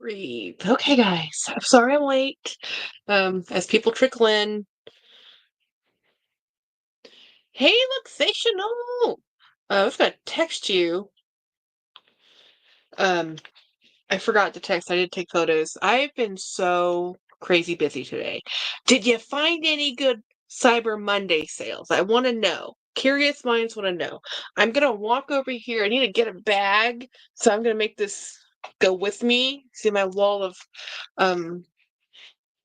Breathe. Okay, guys. I'm sorry I'm late. As people trickle in. Hey, look, Sessional! I was gonna text you. Um, I forgot to text. I did take photos. I've been so crazy busy today. Did you find any good Cyber Monday sales? I want to know. Curious minds want to know. I'm gonna walk over here. I need to get a bag, so I'm gonna make this go with me. See my wall of um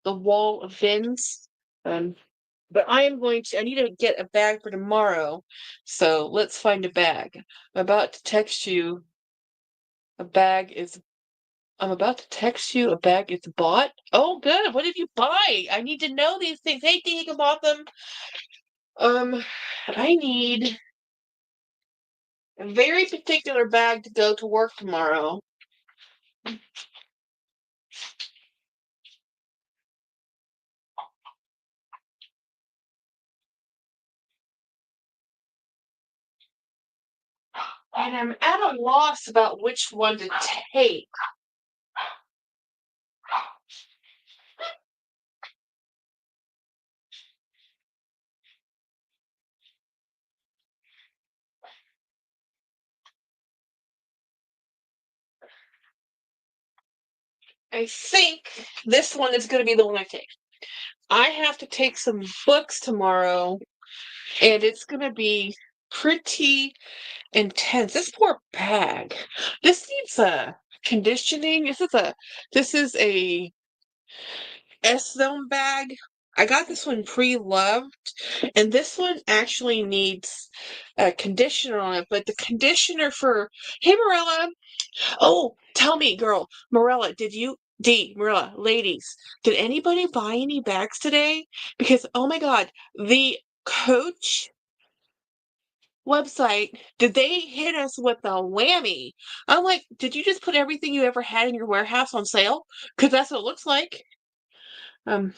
the wall of bins. Um, but I need to get a bag for tomorrow. So let's find a bag. I'm about to text you. A bag is, I'm about to text you. A bag is bought. Oh, good. What did you buy? I need to know these things. Hey, Deacon bought them. I need a very particular bag to go to work tomorrow. And I'm at a loss about which one to take. I think this one is going to be the one I take. I have to take some books tomorrow, and it's going to be pretty intense. This poor bag. This needs a conditioning. This is a S-Zone bag. I got this one pre-loved, and this one actually needs a conditioner on it, but the conditioner for, hey Marilla, oh, tell me, girl, Marilla, Marilla, ladies, did anybody buy any bags today? Because, oh my God, the Coach website, did they hit us with a whammy? I'm like, did you just put everything you ever had in your warehouse on sale? Because that's what it looks like. Um,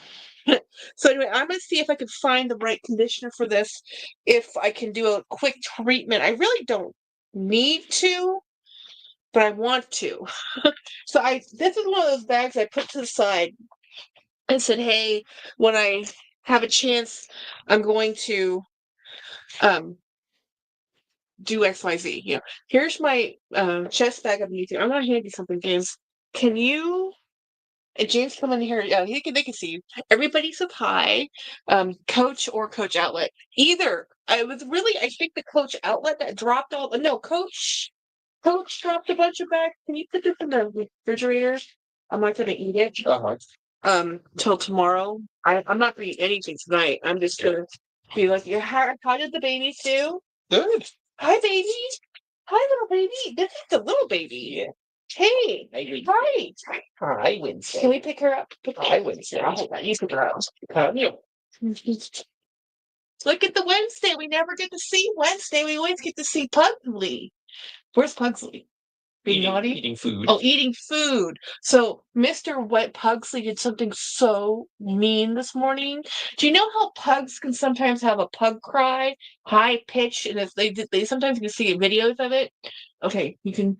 so anyway, I'm gonna see if I can find the right conditioner for this. If I can do a quick treatment, I really don't need to, but I want to. So this is one of those bags I put to the side and said, hey, when I have a chance, I'm going to um do XYZ. Here's my chest bag of YouTube. I'm gonna hand you something, James. Can you and James come in here? Yeah, they can see you. Everybody says hi. Coach or Coach Outlet. Either. I think the Coach Outlet that dropped no, Coach dropped a bunch of bags. Can you put this in the refrigerator? I'm not gonna eat it. Till tomorrow. I'm not gonna eat anything tonight. I'm just gonna be like, yeah, how did the babies do? Good. Hi, baby. Hi, little baby. This is the little baby. Yeah. Hey. Hi. Hi, Wednesday. Can we pick her up? Hi, Wednesday. I'll hold that. You pick her up. Come here. Look at the Wednesday. We never get to see Wednesday. We always get to see Pugsley. Where's Pugsley? Being naughty? Eating food. Oh, eating food. So Mr. Wet Pugsley did something so mean this morning. Do you know how pugs can sometimes have a pug cry, high pitch, and if they sometimes you can see videos of it. Okay, you can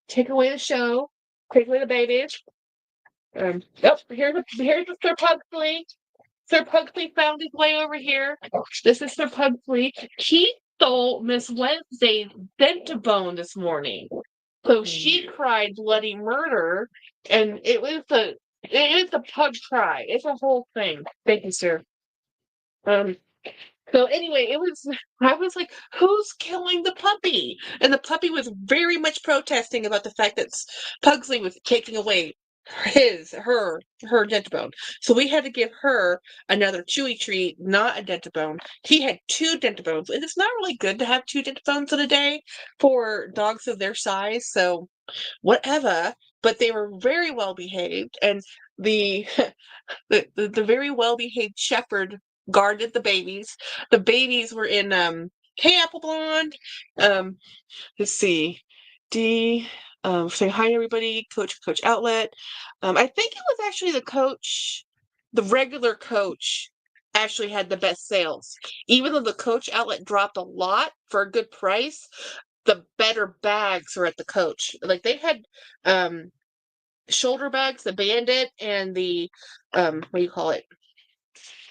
take away the show, take away the babies. Here's Sir Pugsley. Sir Pugsley found his way over here. This is Sir Pugsley. He stole Miss Wednesday's Dentabone this morning. So she cried bloody murder, and it is a pug cry. It's a whole thing. Thank you, sir. So anyway, I was like, who's killing the puppy? And the puppy was very much protesting about the fact that Pugsley was taking away her dentabone. So we had to give her another chewy treat, not a dentabone. He had two dentabones, and it's not really good to have two dentabones in a day for dogs of their size. So whatever, but they were very well behaved, and the the very well behaved shepherd guarded the babies. The babies were in Hey Apple Blonde. Um let's see. D saying hi everybody, Coach Outlet. I think it was actually the regular Coach actually had the best sales. Even though the Coach Outlet dropped a lot for a good price, the better bags were at the Coach. Like they had shoulder bags, the bandit, and the what do you call it?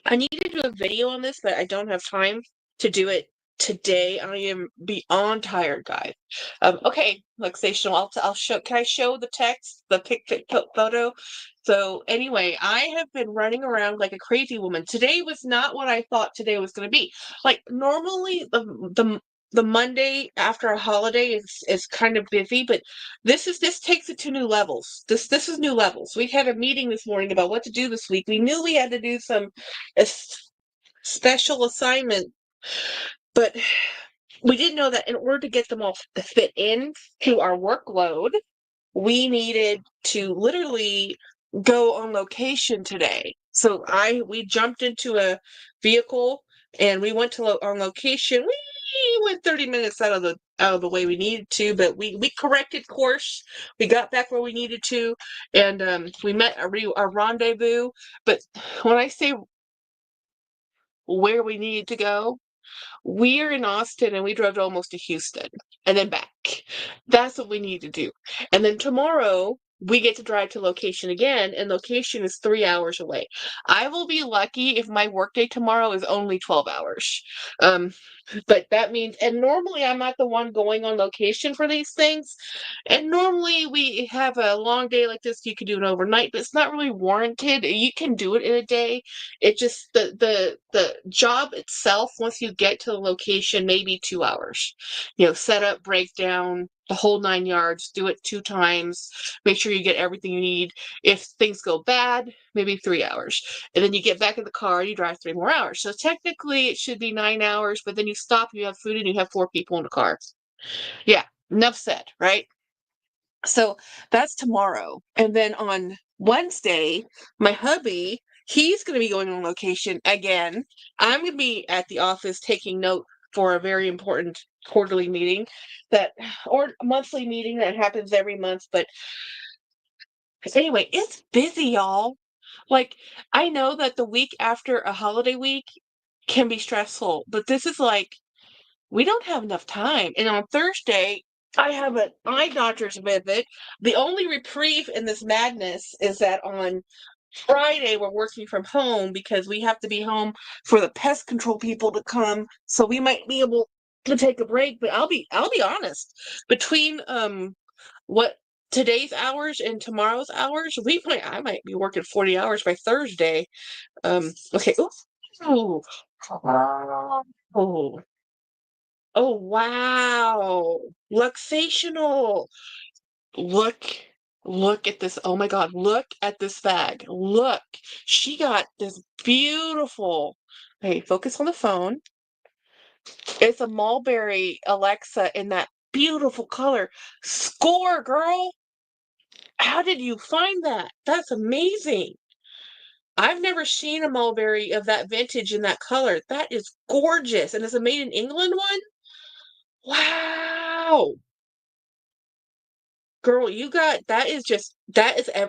I need to do a video on this, but I don't have time to do it today. I am beyond tired, guys. Okay, Luxation. I'll show. Can I show the text, the photo? So anyway, I have been running around like a crazy woman. Today was not what I thought today was going to be. Like normally, the Monday after a holiday is kind of busy, but this takes it to new levels. This is new levels. We had a meeting this morning about what to do this week. We knew we had to do some a special assignment, but we didn't know that in order to get them all to fit in to our workload, we needed to literally go on location today. So we jumped into a vehicle and we went to on location. We went 30 minutes out of the way we needed to, but we corrected course. We got back where we needed to, and we met a rendezvous. But when I say where we needed to go, we're in Austin and we drove almost to Houston and then back. That's what we need to do. And then tomorrow we get to drive to location again, and location is 3 hours away. I will be lucky if my workday tomorrow is only 12 hours. But that means, and normally I'm not the one going on location for these things. And normally we have a long day like this, you can do it overnight, but it's not really warranted. You can do it in a day. It just the job itself, once you get to the location, maybe 2 hours. Set up, breakdown, the whole 9 yards, do it 2 times, make sure you get everything you need. If things go bad, maybe 3 hours. And then you get back in the car, you drive 3 more hours. So technically it should be 9 hours, but then you stop, you have food, and you have 4 people in the car. Yeah, enough said, right? So that's tomorrow. And then on Wednesday, my hubby, he's going to be going on location again. I'm going to be at the office taking note for a very important quarterly meeting or monthly meeting that happens every month. But anyway, it's busy, y'all. Like, I know that the week after a holiday week can be stressful, but this is like, we don't have enough time. And on Thursday, I have an eye doctor's visit. The only reprieve in this madness is that on Friday we're working from home because we have to be home for the pest control people to come. So we might be able to take a break. But I'll be honest. Between what today's hours and tomorrow's hours, I might be working 40 hours by Thursday. Okay. Ooh. Oh. Oh, wow. Luxational. Look, look at this. Oh my God. Look at this bag. Look. She got this beautiful. Hey, focus on the phone. It's a mulberry Alexa in that beautiful color. Score, girl. How did you find that? That's amazing. I've never seen a mulberry of that vintage in that color. That is gorgeous. And it's a made in England one? Wow. Girl,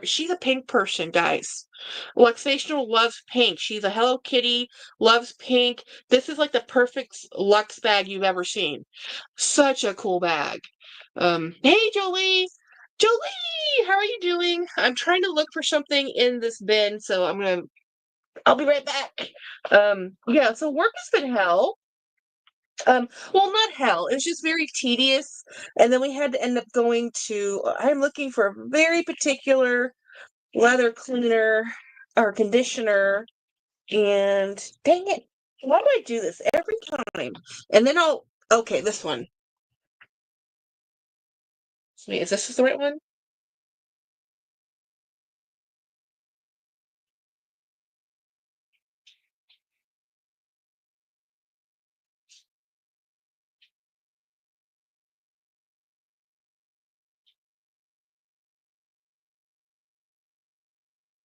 she's a pink person, guys. Luxational loves pink. She's a Hello Kitty, loves pink. This is like the perfect Lux bag you've ever seen. Such a cool bag. Hey Jolie! Jolie, how are you doing? I'm trying to look for something in this bin, so I'll be right back. Yeah, so work has been hell. Well, not hell. It was just very tedious. And then we had to end up I'm looking for a very particular leather cleaner or conditioner. And dang it, why do I do this every time? And then okay, this one. Wait, is this the right one?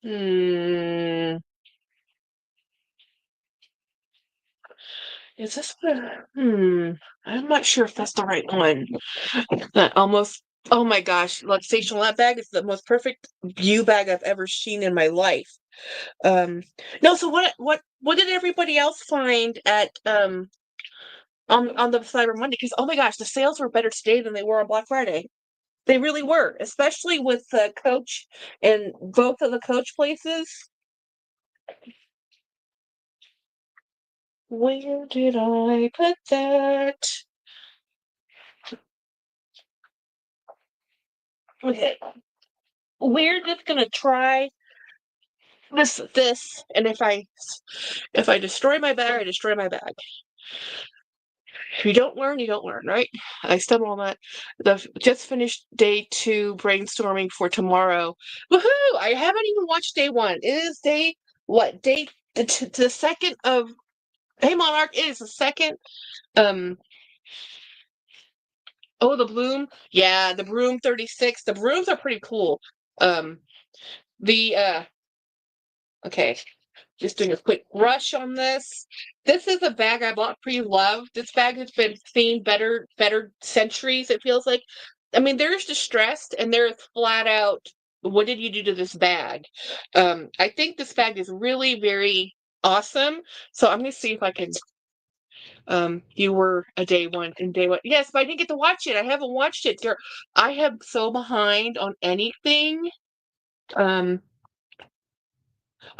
Hmm. Is this I'm not sure if that's the right one. That almost, oh my gosh, Luxational, that bag is the most perfect view bag I've ever seen in my life. No, so what did everybody else find at on the Cyber Monday? Because oh my gosh, the sales were better today than they were on Black Friday. They really were, especially with Coach and both of the Coach places. Where did I put that? Okay. We're just gonna try this, and if I destroy my bag, I destroy my bag. If you don't learn, you don't learn, right? I stumble on that. Just finished day 2 brainstorming for tomorrow. Woohoo! I haven't even watched day 1. It is day what? Day the second of Hey Monarch. It is the second. Um. Oh, the bloom. Yeah, the broom 36. The brooms are pretty cool. Um. The Okay. Just doing a quick rush on this. This is a bag I bought pre-loved. This bag has been seen better centuries, it feels like. I mean, there's distressed and there's flat out, what did you do to this bag? I think this bag is really very awesome. So I'm gonna see if I can you were a day one in day one. Yes, but I didn't get to watch it. I haven't watched it. I am so behind on anything. Um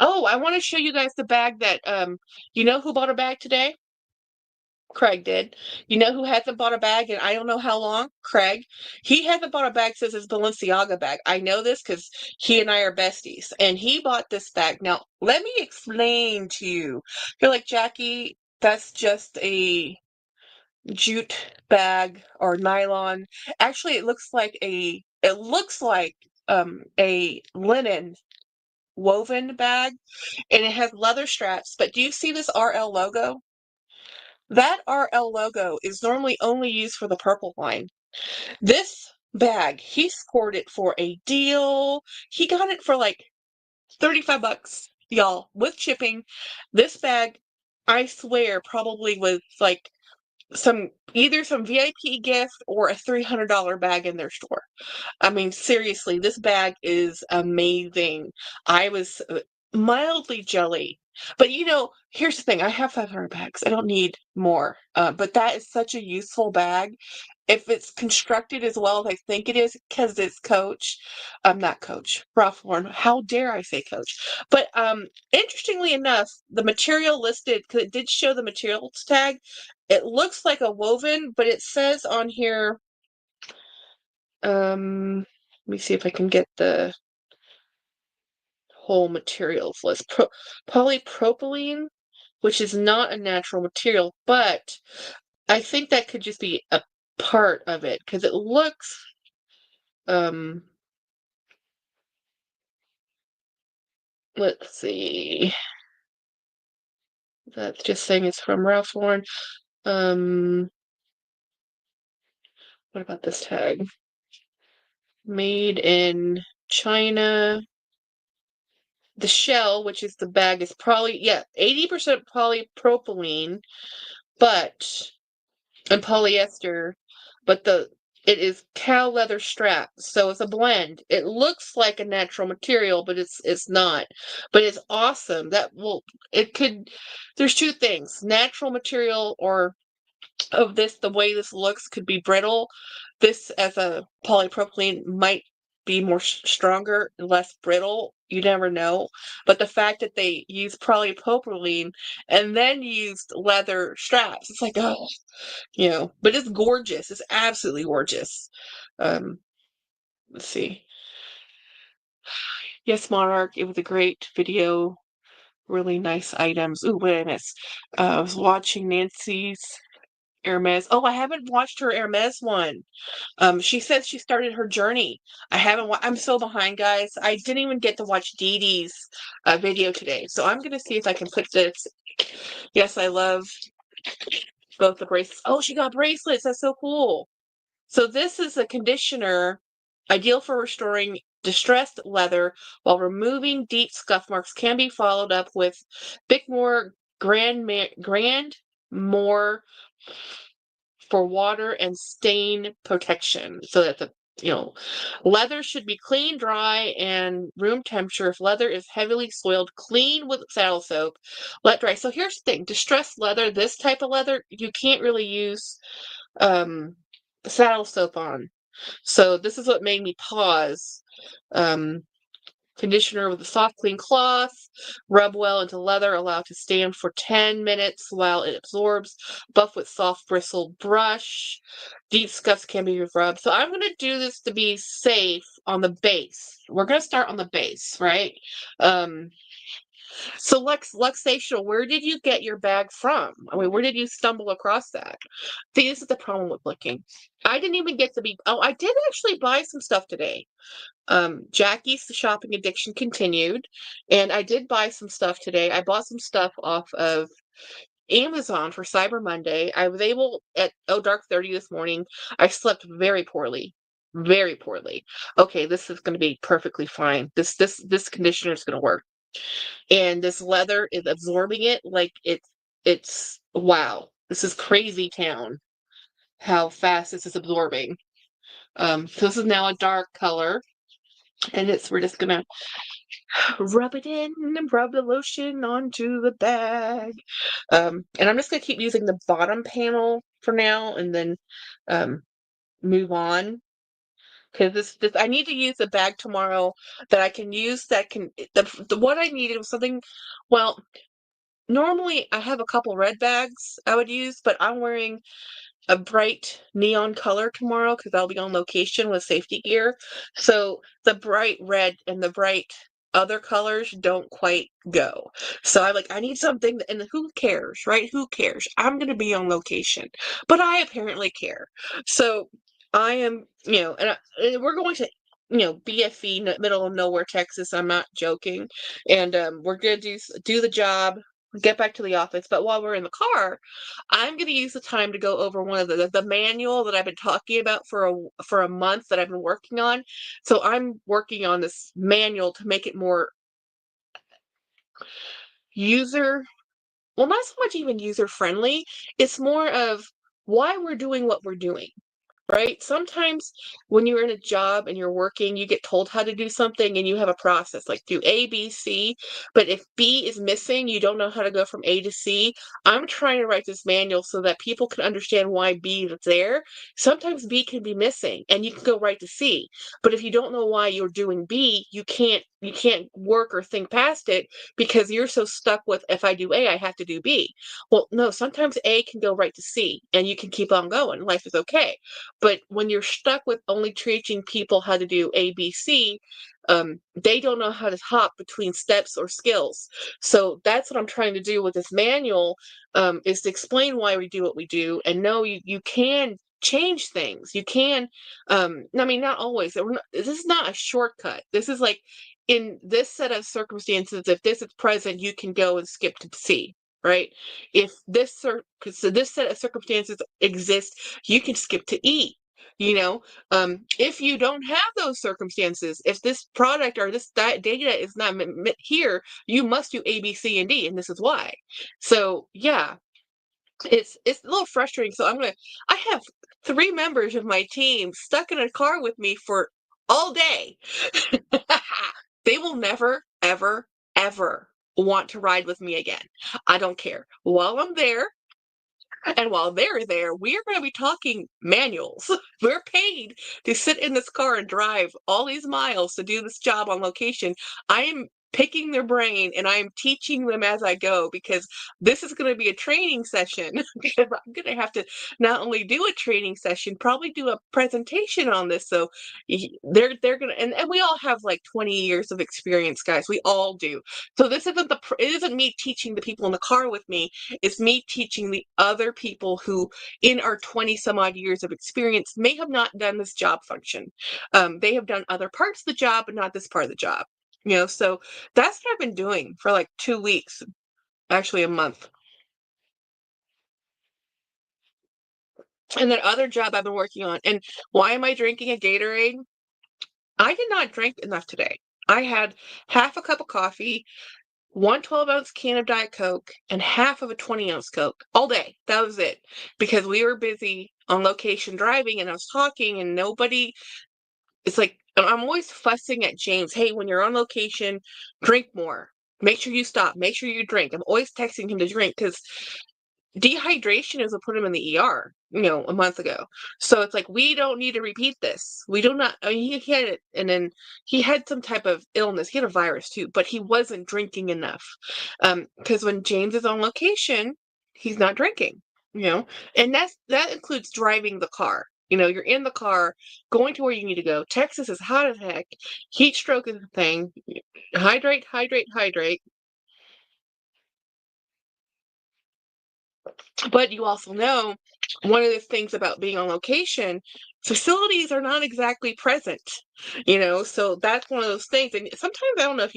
Oh, I want to show you guys the bag that you know who bought a bag today? Craig did. You know who hasn't bought a bag in I don't know how long? Craig. He hasn't bought a bag since his Balenciaga bag. I know this because he and I are besties. And he bought this bag. Now, let me explain to you. You're like, Jackie, that's just a jute bag or nylon. Actually, it looks like a linen woven bag, and it has leather straps. But do you see this RL logo? That RL logo is normally only used for the purple line. This bag, he scored it for a deal. He got it for like 35 bucks, y'all, with shipping. This bag, I swear, probably was like either some VIP gift or a $300 bag in their store. I mean, seriously, this bag is amazing. I was mildly jelly. But here's the thing. I have 500 bags. I don't need more. But that is such a useful bag. If it's constructed as well as I think it is, because it's Coach, not Coach, Ralph Lauren. How dare I say Coach? But interestingly enough, the material listed, because it did show the materials tag, it looks like a woven, but it says on here, let me see if I can get the whole materials list. Polypropylene, which is not a natural material, but I think that could just be a part of it because it looks, let's see. That's just saying it's from Ralph Lauren. What about this tag? Made in China. The shell, which is the bag, is probably, 80% polypropylene, and polyester, but it is cow leather strap, so it's a blend. It looks like a natural material, but it's not. But it's awesome. There's two things. Natural material or of this, the way this looks could be brittle. This as a polypropylene might be more stronger, less brittle. You never know. But the fact that they use polypropylene and then used leather straps, it's like, oh, but it's gorgeous. It's absolutely gorgeous. Um, let's see. Yes, Monarch, it was a great video. Really nice items. Ooh, what did I miss? I was watching Nancy's Hermes. Oh, I haven't watched her Hermes one. She says she started her journey. I haven't. I'm so behind, guys. I didn't even get to watch Dee Dee's video today, so I'm gonna see if I can put this. Yes, I love both the bracelets. Oh, she got bracelets. That's so cool. So this is a conditioner ideal for restoring distressed leather while removing deep scuff marks. Can be followed up with Bickmore Grand More for water and stain protection, so that leather should be clean, dry, and room temperature. If leather is heavily soiled, clean with saddle soap, let dry. So here's the thing: distressed leather, this type of leather, you can't really use saddle soap on. So this is what made me pause. Um, Conditioner with a soft, clean cloth. Rub well into leather. Allow to stand for 10 minutes while it absorbs. Buff with soft bristled brush. Deep scuffs can be rubbed. So I'm going to do this to be safe on the base. We're going to start on the base, right? So Luxational, where did you get your bag from? I mean, where did you stumble across that? See, this is the problem with looking. I didn't even get to be. Oh, I did actually buy some stuff today. Jackie's shopping addiction continued, and I did buy some stuff today. I bought some stuff off of Amazon for Cyber Monday. I was able at dark 30 this morning. I slept very poorly. Very poorly. Okay, this is going to be perfectly fine. This conditioner is going to work. And this leather is absorbing it like it's wow. This is crazy town. How fast this is absorbing. So this is now a dark color. And we're just gonna rub it in and rub the lotion onto the bag. And I'm just gonna keep using the bottom panel for now and then move on. Because this I need to use the bag tomorrow that I can use that can the what I needed was something well, normally I have a couple red bags I would use, but I'm wearing a bright neon color tomorrow because I'll be on location with safety gear. So the bright red and the bright other colors don't quite go. So I need something, and who cares, right? Who cares? I'm going to be on location, but I apparently care. So I am, and we're going to, BFE, middle of nowhere, Texas. I'm not joking, and we're going to do the job, get back to the office. But while we're in the car, I'm going to use the time to go over one of the manual that I've been talking about for a month that I've been working on. So I'm working on this manual to make it more user, well, not so much even user friendly. It's more of why we're doing what we're doing. Right? Sometimes when you're in a job and you're working, you get told how to do something and you have a process like do A, B, C. But if B is missing, you don't know how to go from A to C. I'm trying to write this manual so that people can understand why B is there. Sometimes B can be missing and you can go right to C. But if you don't know why you're doing B, you can't work or think past it because you're so stuck with if I do A, I have to do B. Well, no, sometimes A can go right to C and you can keep on going. Life is okay. But when you're stuck with only teaching people how to do ABC, they don't know how to hop between steps or skills. So that's what I'm trying to do with this manual, is to explain why we do what we do and know you can change things. You can, I mean, not always. This is not a shortcut. This is like in this set of circumstances, if this is present, you can go and skip to C. Right? If this set of circumstances exist, you can skip to E. If you don't have those circumstances, if this product or this data is not here, you must do A, B, C, and D, and this is why. So yeah, it's a little frustrating. So I have 3 members of my team stuck in a car with me for all day. They will never, ever, ever want to ride with me again. I don't care. While I'm there, and while they're there, we are going to be talking manuals. We're paid to sit in this car and drive all these miles to do this job on location. I am picking their brain and I am teaching them as I go because this is going to be a training session. Because I'm going to have to not only do a training session, probably do a presentation on this. So they're going to, and we all have like 20 years of experience, guys. We all do. So it isn't me teaching the people in the car with me. It's me teaching the other people who, in our 20 some odd years of experience, may have not done this job function. They have done other parts of the job, but not this part of the job. So that's what I've been doing for like 2 weeks, actually a month. And that other job I've been working on. And why am I drinking a Gatorade? I did not drink enough today. I had half a cup of coffee, one 12-ounce can of Diet Coke, and half of a 20-ounce Coke all day. That was it. Because we were busy on location driving and I was talking and it's like, I'm always fussing at James. Hey, when you're on location, drink more. Make sure you stop. Make sure you drink. I'm always texting him to drink because dehydration is what put him in the ER, a month ago. So it's like, we don't need to repeat this. We do not. I mean, he had it, and then he had some type of illness. He had a virus too, but he wasn't drinking enough. Because when James is on location, he's not drinking. And that includes driving the car. You're in the car, going to where you need to go. Texas is hot as heck. Heat stroke is a thing. Hydrate, hydrate, hydrate. But you also know one of the things about being on location, facilities are not exactly present, so that's one of those things. And sometimes I don't know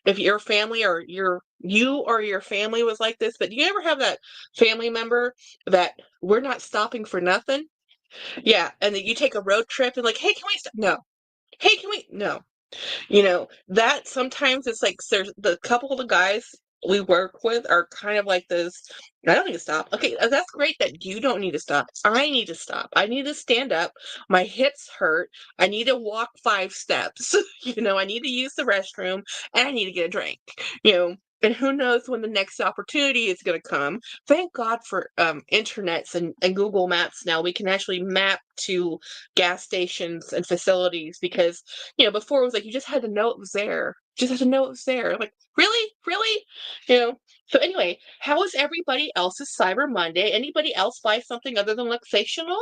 if your family or you or your family was like this, but do you ever have that family member that we're not stopping for nothing? Yeah, and then you take a road trip and like, hey, can we stop? No. Hey, can we? No. That sometimes it's like there's the couple of the guys we work with are kind of like this. I don't need to stop. Okay, that's great that you don't need to stop. I need to stop. I need to stand up. My hips hurt. I need to walk 5 steps. I need to use the restroom and I need to get a drink. You know, and who knows when the next opportunity is going to come. Thank God for internets and Google Maps now. We can actually map to gas stations and facilities because before it was like you just had to know it was there. Just had to know it was there. Like, really? Really? You know. So anyway, how was everybody else's Cyber Monday? Anybody else buy something other than luxational?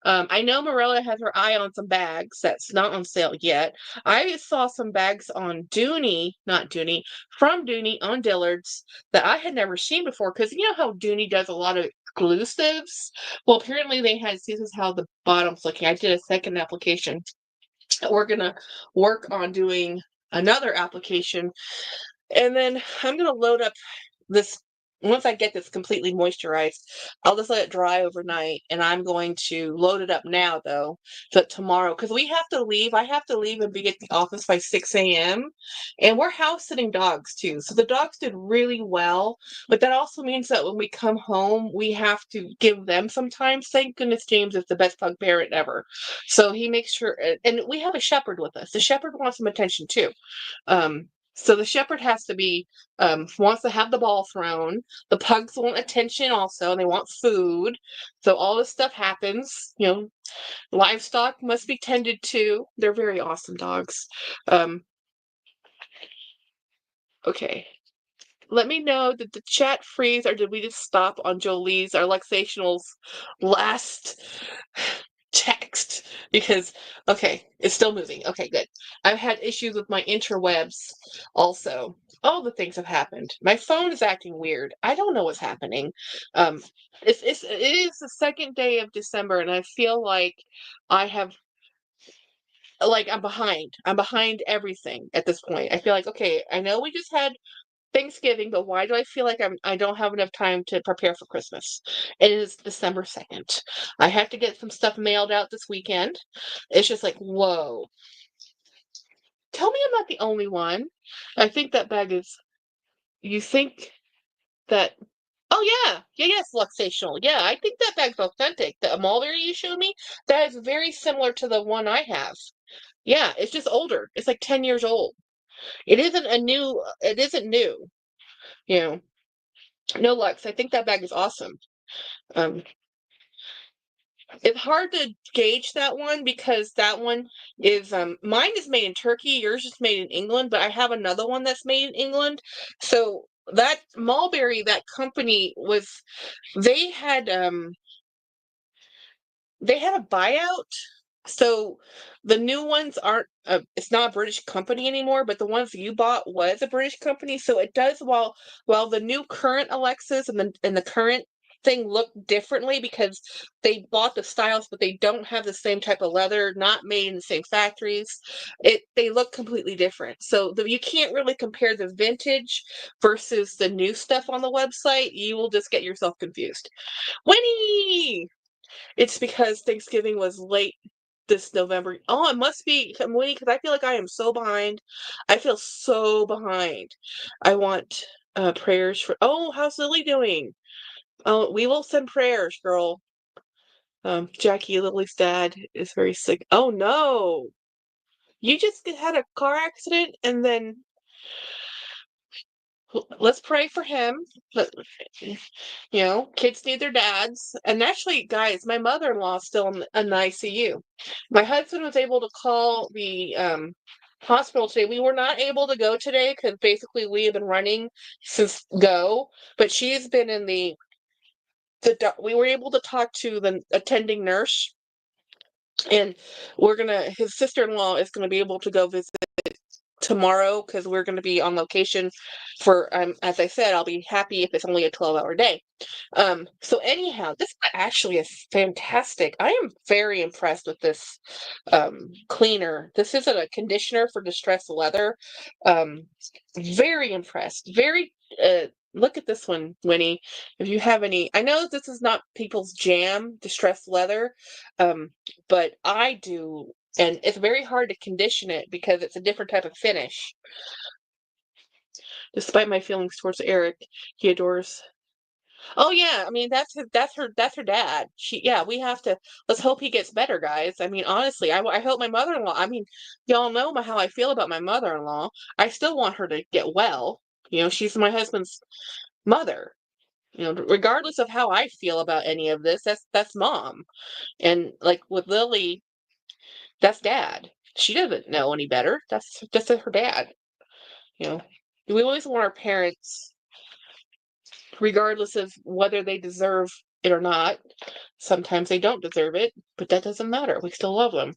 I know Morella has her eye on some bags that's not on sale yet. I saw some bags on Dooney, not Dooney, from Dooney on Dillard's that I had never seen before. Because you know how Dooney does a lot of exclusives? Well, apparently they had, this is how the bottom's looking. I did a second application. We're going to work on doing another application. And then I'm going to load up this. Once I get this completely moisturized, I'll just let it dry overnight, and I'm going to load it up now, though, so that tomorrow, because we have to leave. I have to leave and be at the office by 6 a.m., and we're house-sitting dogs, too. So the dogs did really well, but that also means that when we come home, we have to give them some time. Thank goodness James is the best pug parent ever. So he makes sure, and we have a shepherd with us. The shepherd wants some attention, too. So the shepherd has to be, wants to have the ball thrown. The pugs want attention also, and they want food. So all this stuff happens. Livestock must be tended to. They're very awesome dogs. Okay. Let me know, did the chat freeze or did we just stop on Jolie's or Luxational's last text? Because, okay, it's still moving. Okay, good. I've had issues with my interwebs also. All the things have happened. My phone is acting weird. I don't know what's happening. It is the second day of December, and I feel like I have, like, I'm behind. I'm behind everything at this point. I feel like, okay, I know we just had Thanksgiving, but why do I feel like I don't have enough time to prepare for Christmas? It is December 2nd. I have to get some stuff mailed out this weekend. It's just like, whoa. Tell me I'm not the only one. I think that bag is, you think that, oh yeah, yes, Luxational. Yeah, I think that bag's authentic. The mulberry you showed me, that is very similar to the one I have. Yeah, it's just older. It's like 10 years old. It isn't new. You know, no Lux. I think that bag is awesome. Um, it's hard to gauge that one because that one is mine is made in Turkey, yours is made in England, but I have another one that's made in England. So that Mulberry, that company was they had a buyout. So the new ones aren't, it's not a British company anymore, but the ones you bought was a British company. So it does, while the new current Alexas and the current thing look differently because they bought the styles, but they don't have the same type of leather, not made in the same factories. They look completely different. So you can't really compare the vintage versus the new stuff on the website. You will just get yourself confused. Winnie! It's because Thanksgiving was late this November. Oh, it must be. I'm waiting because I feel like I am so behind. I feel so behind. I want prayers for. Oh, how's Lily doing? Oh, we will send prayers, girl. Jackie, Lily's dad is very sick. Oh no! You just had a car accident and then. let's pray for him. But, kids need their dads. And actually, guys, my mother-in-law is still in the ICU. My husband was able to call the hospital today. We were not able to go today because basically we have been running since go. But she's been in we were able to talk to the attending nurse, and his sister-in-law is gonna be able to go visit tomorrow because we're going to be on location for as I said, I'll be happy if it's only a 12-hour day. So anyhow, this actually is fantastic. I am very impressed with this cleaner. This isn't a conditioner for distressed leather. Very impressed. Very look at this one, Winnie. If you have any, I know this is not people's jam, distressed leather, but I do. And it's very hard to condition it because it's a different type of finish. Despite my feelings towards Eric, he adores. Oh yeah, I mean that's her dad. We have to. Let's hope he gets better, guys. I mean, honestly, I hope my mother-in-law. I mean, y'all know how I feel about my mother-in-law. I still want her to get well. She's my husband's mother. Regardless of how I feel about any of this, that's mom. And like with Lily, that's dad. She doesn't know any better. That's just her dad. We always want our parents, regardless of whether they deserve it or not. Sometimes they don't deserve it, but that doesn't matter. We still love them.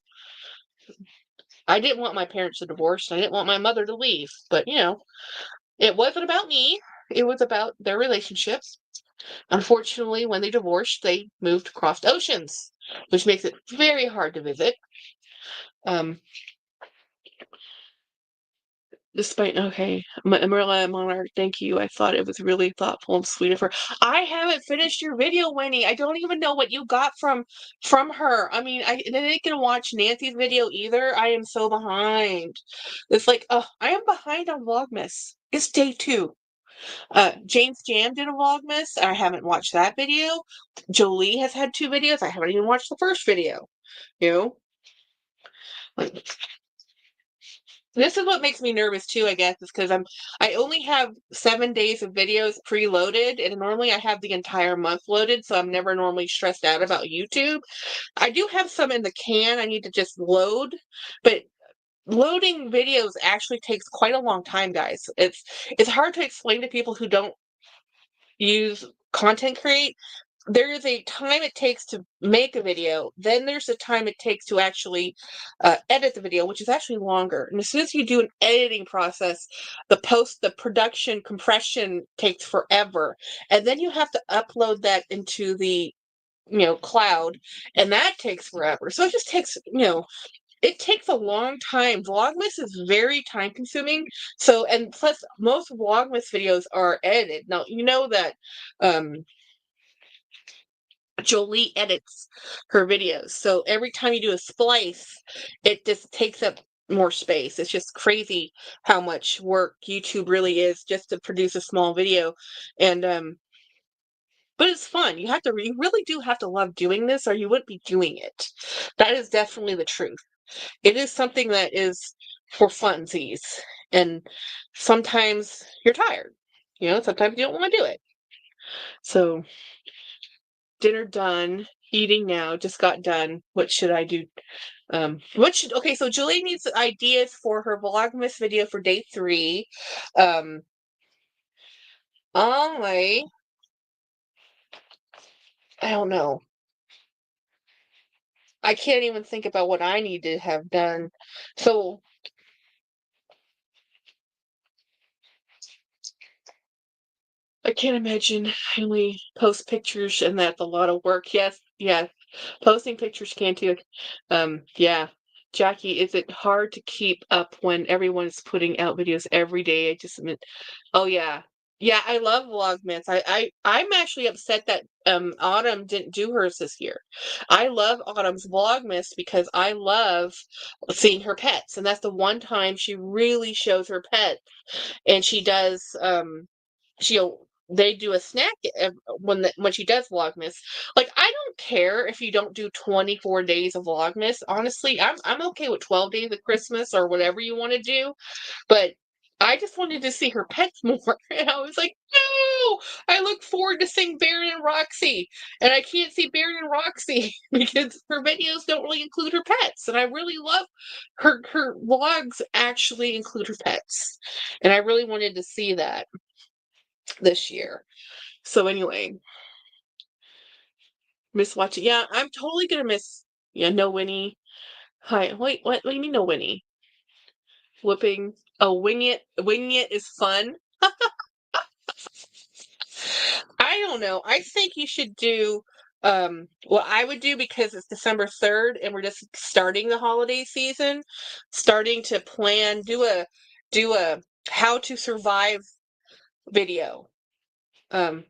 I didn't want my parents to divorce. I didn't want my mother to leave. But, it wasn't about me. It was about their relationship. Unfortunately, when they divorced, they moved across oceans, which makes it very hard to visit. Despite okay, Marilla Monarch, thank you. I thought it was really thoughtful and sweet of her. I haven't finished your video, Winnie. I don't even know what you got from her. I mean, I didn't get to watch Nancy's video either. I am so behind. It's like, I am behind on Vlogmas. It's day 2. James Jam did a Vlogmas. I haven't watched that video. Jolie has had 2 videos. I haven't even watched the first video. Like, this is what makes me nervous too, I guess, is because I only have 7 days of videos preloaded, and normally I have the entire month loaded, so I'm never normally stressed out about YouTube. I do have some in the can I need to just load, but loading videos actually takes quite a long time, guys. It's hard to explain to people who don't use Content Create. There is a time it takes to make a video, then there's a time it takes to actually edit the video, which is actually longer. And as soon as you do an editing process, the production compression takes forever. And then you have to upload that into the cloud, and that takes forever. So it just takes, it takes a long time. Vlogmas is very time consuming. So, and plus most Vlogmas videos are edited. Now, you know that Jolie edits her videos. So every time you do a splice, it just takes up more space. It's just crazy how much work YouTube really is just to produce a small video. And but it's fun. You really do have to love doing this or you wouldn't be doing it. That is definitely the truth. It is something that is for funsies. And sometimes you're tired. Sometimes you don't want to do it. So dinner done, eating now, just got done. What should I do? Okay, so Julie needs ideas for her Vlogmas video for day 3. I don't know. I can't even think about what I need to have done. So I can't imagine I only post pictures and that's a lot of work. Yes, yes. Posting pictures can too. Yeah. Jackie, is it hard to keep up when everyone's putting out videos every day? Oh yeah. Yeah, I love Vlogmas. I'm actually upset that Autumn didn't do hers this year. I love Autumn's Vlogmas because I love seeing her pets, and that's the one time she really shows her pets. And she does she'll they do a snack when she does Vlogmas. Like, I don't care if you don't do 24 days of Vlogmas. Honestly, I'm okay with 12 days of Christmas or whatever you want to do. But I just wanted to see her pets more. And I was like, no, I look forward to seeing Baron and Roxy. And I can't see Baron and Roxy because her videos don't really include her pets. And I really love her vlogs actually include her pets. And I really wanted to see that this year. So anyway, miss watching. Yeah, I'm totally gonna miss. Yeah, no Winnie. Hi. Wait, what do you mean no Winnie? Flipping. Oh, wing it. Winging it is fun. I don't know. I think you should do what I would do because it's December 3rd and we're just starting the holiday season, starting to plan, do a how to survive video. Um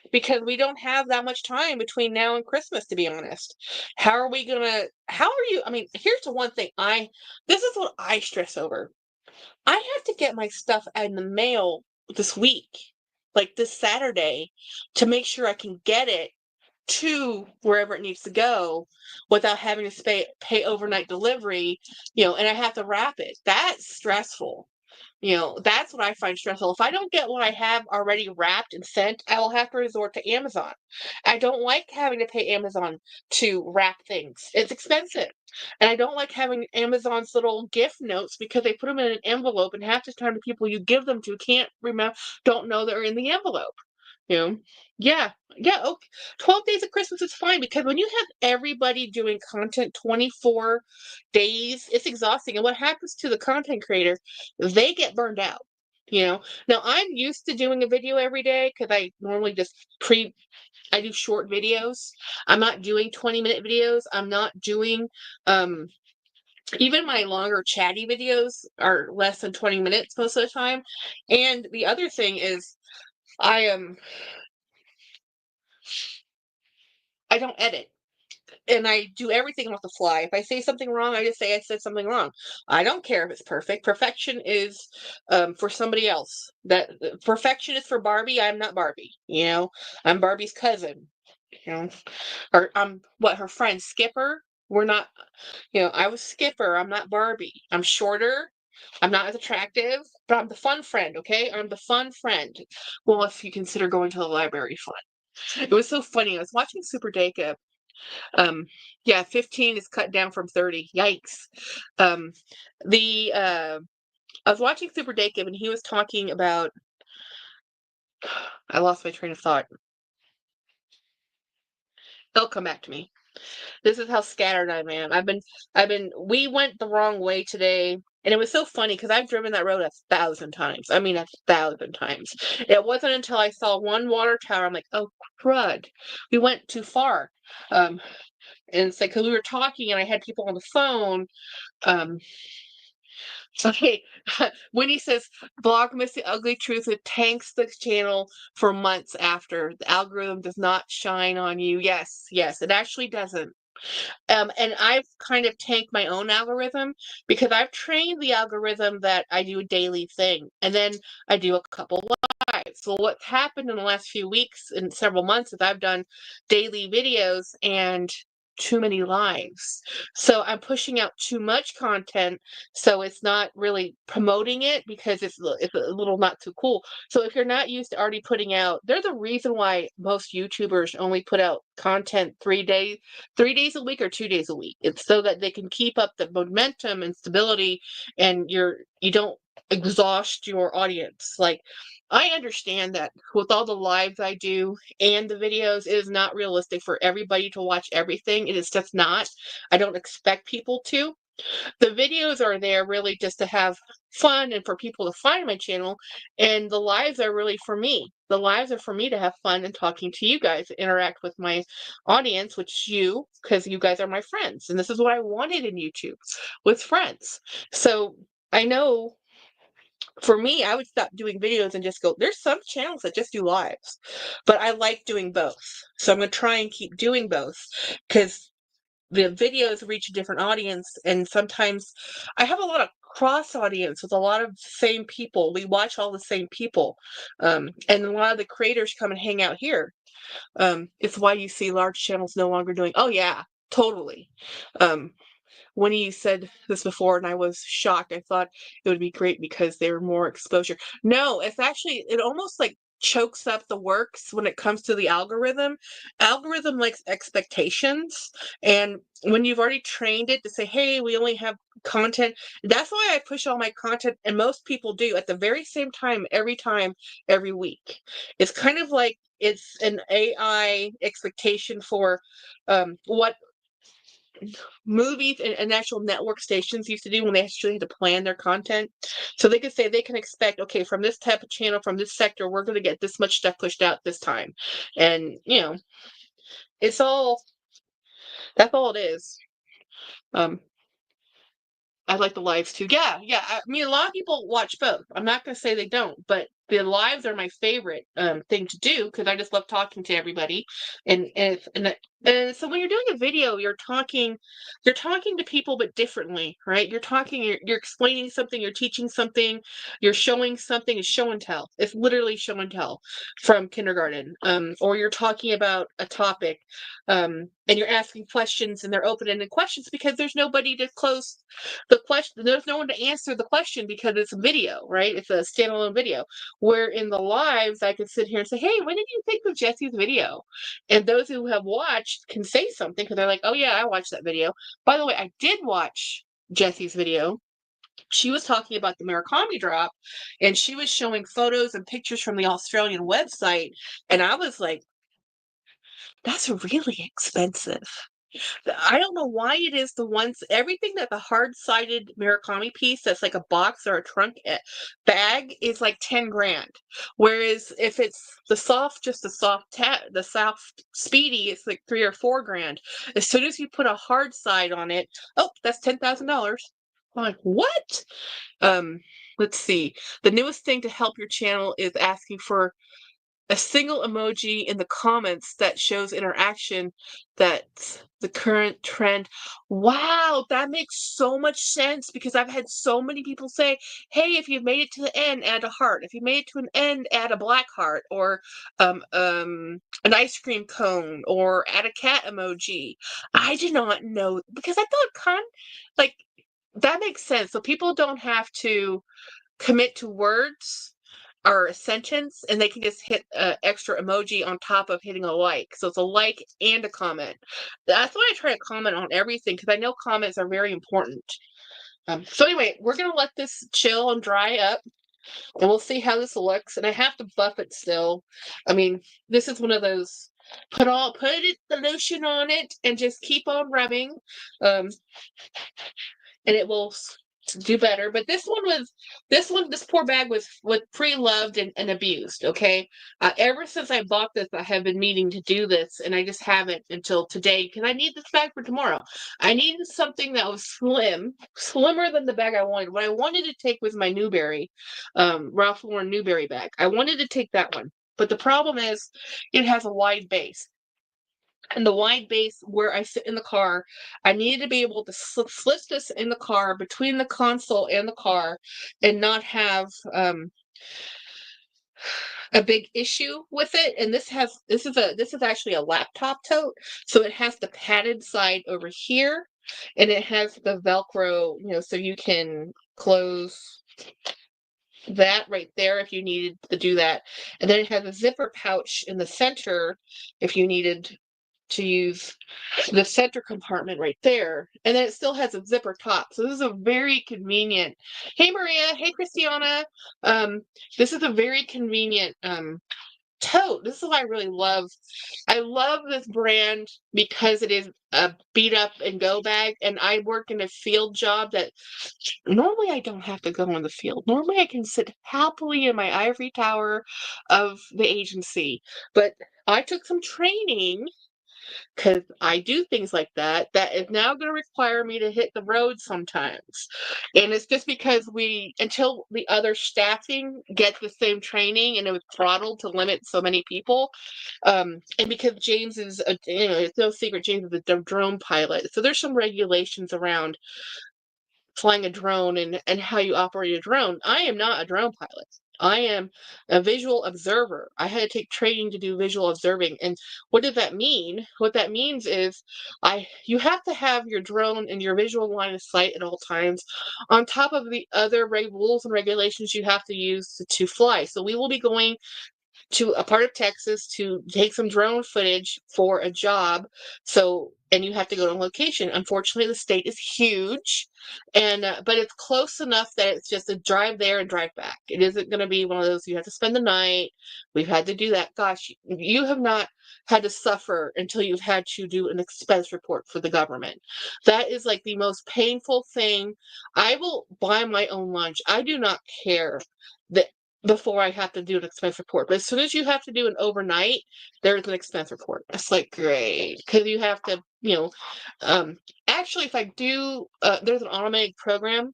because we don't have that much time between now and Christmas, to be honest. How are you? I mean, here's the one thing this is what I stress over. I have to get my stuff in the mail this week, like this Saturday, to make sure I can get it to wherever it needs to go without having to pay overnight delivery, and I have to wrap it. That's stressful. That's what I find stressful. If I don't get what I have already wrapped and sent, I will have to resort to Amazon. I don't like having to pay Amazon to wrap things. It's expensive. And I don't like having Amazon's little gift notes because they put them in an envelope and half the time the people you give them to can't remember, don't know they're in the envelope. You know? Yeah. Yeah. Okay. 12 days of Christmas is fine because when you have everybody doing content 24 days, it's exhausting. And what happens to the content creator, they get burned out. Now I'm used to doing a video every day because I normally I do short videos. I'm not doing 20-minute videos. I'm not doing, even my longer chatty videos are less than 20 minutes most of the time. And the other thing is, I am. I don't edit. And I do everything off the fly. If I say something wrong, I just say I said something wrong. I don't care if it's perfect. Perfection is for somebody else. That perfection is for Barbie. I'm not Barbie. I'm Barbie's cousin. You know, or I'm what her friend Skipper. We're not. I was Skipper. I'm not Barbie. I'm shorter. I'm not as attractive, but I'm the fun friend. Okay, I'm the fun friend. Well, if you consider going to the library fun. It was so funny. I was watching Super Dacob. Um, yeah, 15 is cut down from 30. Yikes. Um, the I was watching Super Dacob and he was talking about I lost my train of thought. It'll come back to me. This is how scattered I am. We went the wrong way today. And it was so funny because I've driven that road 1,000 times. I mean, 1,000 times. It wasn't until I saw one water tower, I'm like, oh, crud. We went too far. Um, and it's like, because we were talking and I had people on the phone. Um, Okay, when he says Vlogmas the ugly truth, it tanks the channel for months after. The algorithm does not shine on you. Yes, yes, it actually doesn't. And I've kind of tanked my own algorithm because I've trained the algorithm that I do a daily thing and then I do a couple lives. So what's happened in the last few weeks and several months is I've done daily videos and too many lives. So I'm pushing out too much content, so it's not really promoting it because it's a little not too cool. So if you're not used to already putting out, there's a reason why most YouTubers only put out content 3 days a week or 2 days a week. It's so that they can keep up the momentum and stability and you don't exhaust your audience. Like I understand that with all the lives I do and the videos, it is not realistic for everybody to watch everything. It is just not. I don't expect people to. The videos are there really just to have fun and for people to find my channel, and the lives are really for me. The lives are for me to have fun and talking to you guys, interact with my audience, which you, because you guys are my friends, and this is what I wanted in YouTube, with friends. So I know for me, I would stop doing videos and just go, there's some channels that just do lives, but I like doing both. So I'm going to try and keep doing both because the videos reach a different audience, and sometimes I have a lot of cross audience with a lot of same people. We watch all the same people, and a lot of the creators come and hang out here. It's why you see large channels no longer doing. Oh yeah, totally. Um, when you said this before, and I was shocked. I thought it would be great because they were more exposure. No, it's actually, it almost like chokes up the works when it comes to the algorithm. Algorithm likes expectations, and when you've already trained it to say, hey, we only have content, that's why I push all my content, and most people do at the very same time, every week. It's kind of like it's an AI expectation for what movies and actual network stations used to do when they actually had to plan their content. So they could say they can expect, okay, from this type of channel, from this sector, we're going to get this much stuff pushed out this time. And, it's all, that's all it is. Um, I like the lives too. Yeah, yeah. I mean, a lot of people watch both. I'm not going to say they don't, but the lives are my favorite thing to do because I just love talking to everybody. And so when you're doing a video, you're talking to people, but differently, right? You're explaining something, you're teaching something, you're showing something. It's show and tell. It's literally show and tell from kindergarten. Or you're talking about a topic, and you're asking questions, and they're open-ended questions because there's nobody to close the question. There's no one to answer the question because it's a video, right? It's a standalone video. Where in the lives, I could sit here and say, hey, what did you think of Jesse's video? And those who have watched can say something because they're like, oh, yeah, I watched that video. By the way, I did watch Jesse's video. She was talking about the Murakami drop, and she was showing photos and pictures from the Australian website. And I was like, that's really expensive. I don't know why it is the ones, everything that the hard-sided Murakami piece that's like a box or a trunk bag is like 10 grand. Whereas if it's just the soft speedy, it's like 3 or 4 grand. As soon as you put a hard side on it, oh, that's $10,000. I'm like, what? Um, let's see. The newest thing to help your channel is asking for a single emoji in the comments that shows interaction. That's the current trend. Wow, that makes so much sense because I've had so many people say, hey, if you've made it to the end, add a heart. If you made it to an end, add a black heart, or an ice cream cone, or add a cat emoji. I did not know because I thought like that makes sense. So people don't have to commit to words or a sentence, and they can just hit an extra emoji on top of hitting a like. So it's a like and a comment. That's why I try to comment on everything because I know comments are very important. So anyway, we're going to let this chill and dry up, and we'll see how this looks. And I have to buff it still. I mean, this is one of those, the lotion on it and just keep on rubbing. And it will do better. But this poor bag was pre-loved and abused. Okay, ever since I bought this, I have been meaning to do this, and I just haven't until today because I need this bag for tomorrow. I needed something that was slimmer than the bag I wanted. What I wanted to take was my Newberry, Ralph Lauren Newberry bag. I wanted to take that one, but the problem is it has a wide base. And the wide base where I sit in the car, I needed to be able to slip this in the car between the console and the car and not have a big issue with it. And this is actually a laptop tote, so it has the padded side over here, and it has the Velcro, so you can close that right there if you needed to do that. And then it has a zipper pouch in the center if you needed to use the center compartment right there, and then it still has a zipper top. So this is a very convenient. Hey Maria, hey Christiana. This is a very convenient tote. This is what I really love. I love this brand because it is a beat up and go bag, and I work in a field job that normally I don't have to go in the field. Normally I can sit happily in my ivory tower of the agency, but I took some training because I do things like that is now going to require me to hit the road sometimes. And it's just because until the other staffing gets the same training, and it was throttled to limit so many people. And because James is, it's no secret, James is a drone pilot. So there's some regulations around flying a drone and how you operate a drone. I am not a drone pilot. I am a visual observer. I had to take training to do visual observing. And what did that mean? What that means is you have to have your drone and your visual line of sight at all times on top of the other rules and regulations you have to use to fly. So we will be going to a part of Texas to take some drone footage for a job. So, and you have to go to location. Unfortunately, the state is huge, and but it's close enough that it's just a drive there and drive back. It isn't going to be one of those you have to spend the night. We've had to do that. Gosh, you have not had to suffer until you've had to do an expense report for the government. That is like the most painful thing. I will buy my own lunch. I do not care that before I have to do an expense report. But as soon as you have to do an overnight, there's an expense report. It's like, great. Because you have to, actually, if I do, there's an automated program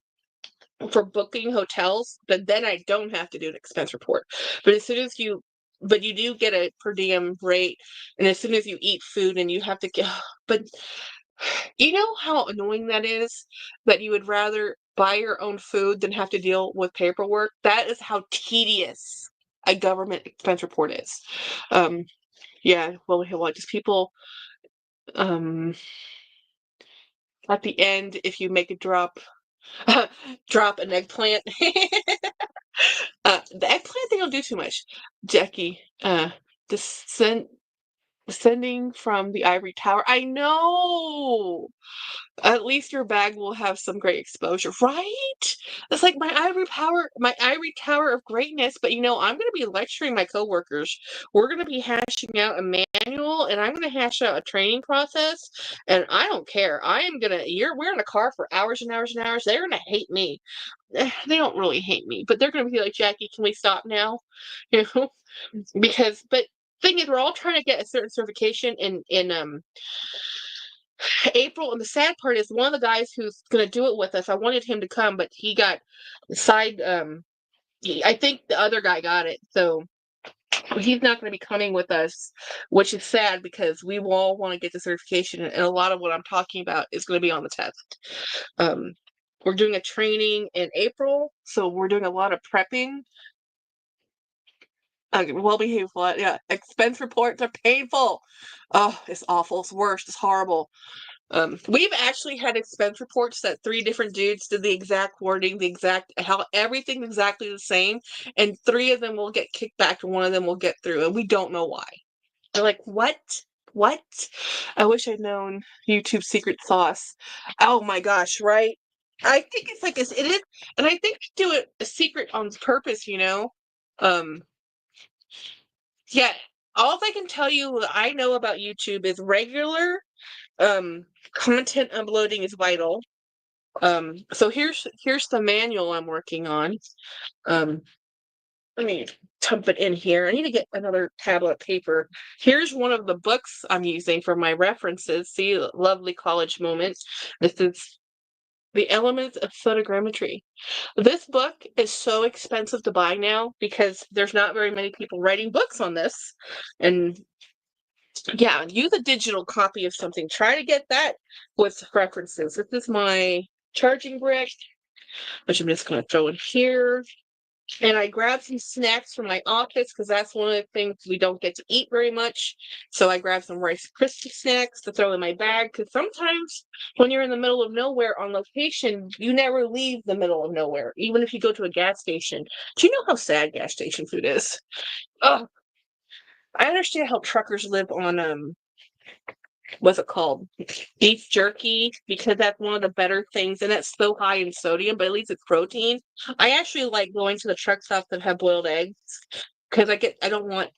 for booking hotels, but then I don't have to do an expense report. But as soon as but you do get a per diem rate, and as soon as you eat food and you have to get, but you know how annoying that is? That you would rather buy your own food than have to deal with paperwork? That is how tedious a government expense report is. Um, yeah, well, just people, um, at the end, if you make a drop, drop an eggplant. The eggplant, they don't do too much. Jackie, descend, descending from the ivory tower. I know! At least your bag will have some great exposure, right? It's like my ivory tower of greatness. But I'm going to be lecturing my coworkers. We're going to be hashing out a manual, and I'm going to hash out a training process. And I don't care. We're in a car for hours and hours and hours. They're going to hate me. They don't really hate me, but they're going to be like, Jackie, can we stop now? You know, but thing is, we're all trying to get a certain certification in April, and the sad part is one of the guys who's going to do it with us, I wanted him to come, but he got side, I think the other guy got it, so he's not going to be coming with us, which is sad because we all want to get the certification, and a lot of what I'm talking about is going to be on the test. We're doing a training in April, so we're doing a lot of prepping. Well-behaved, yeah. Expense reports are painful. Oh, it's awful. It's worse. It's horrible. We've actually had expense reports that 3 different dudes did the exact wording, how everything's exactly the same, and 3 of them will get kicked back and 1 of them will get through, and we don't know why. They're like, what? What? I wish I'd known YouTube secret sauce. Oh my gosh, right? I think it's like this. It is, and I think they do it a secret on purpose, Yeah, all I can tell you what I know about YouTube is regular content uploading is vital. So here's the manual I'm working on. Let me dump it in here. I need to get another tablet of paper. Here's one of the books I'm using for my references. See, lovely college moment. This is The Elements of Photogrammetry. This book is so expensive to buy now because there's not very many people writing books on this. And yeah, use a digital copy of something. Try to get that with references. This is my charging brick, which I'm just going to throw in here. And I grabbed some snacks from my office because that's one of the things we don't get to eat very much. So I grabbed some Rice Krispie snacks to throw in my bag because sometimes when you're in the middle of nowhere on location, you never leave the middle of nowhere, even if you go to a gas station. Do you know how sad gas station food is? Oh, I understand how truckers live on what's it called? Beef jerky, because that's one of the better things, and it's so high in sodium, but at least it's protein. I actually like going to the truck stops that have boiled eggs because I don't want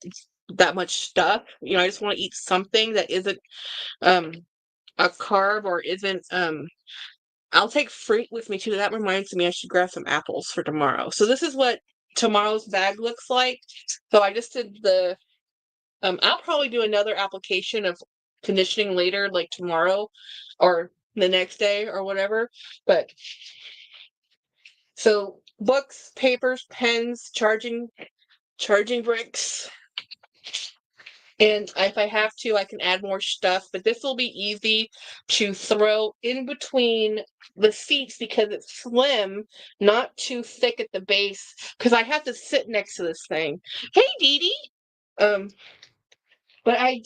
that much stuff. I just want to eat something that isn't um a carb or isn't I'll take fruit with me too. That reminds me I should grab some apples for tomorrow. So this is what tomorrow's bag looks like. So I just did I'll probably do another application of conditioning later, like tomorrow or the next day or whatever. But so books, papers, pens, charging bricks. And if I have to, I can add more stuff, but this will be easy to throw in between the seats because it's slim, not too thick at the base, because I have to sit next to this thing. Hey, Dee Dee! But I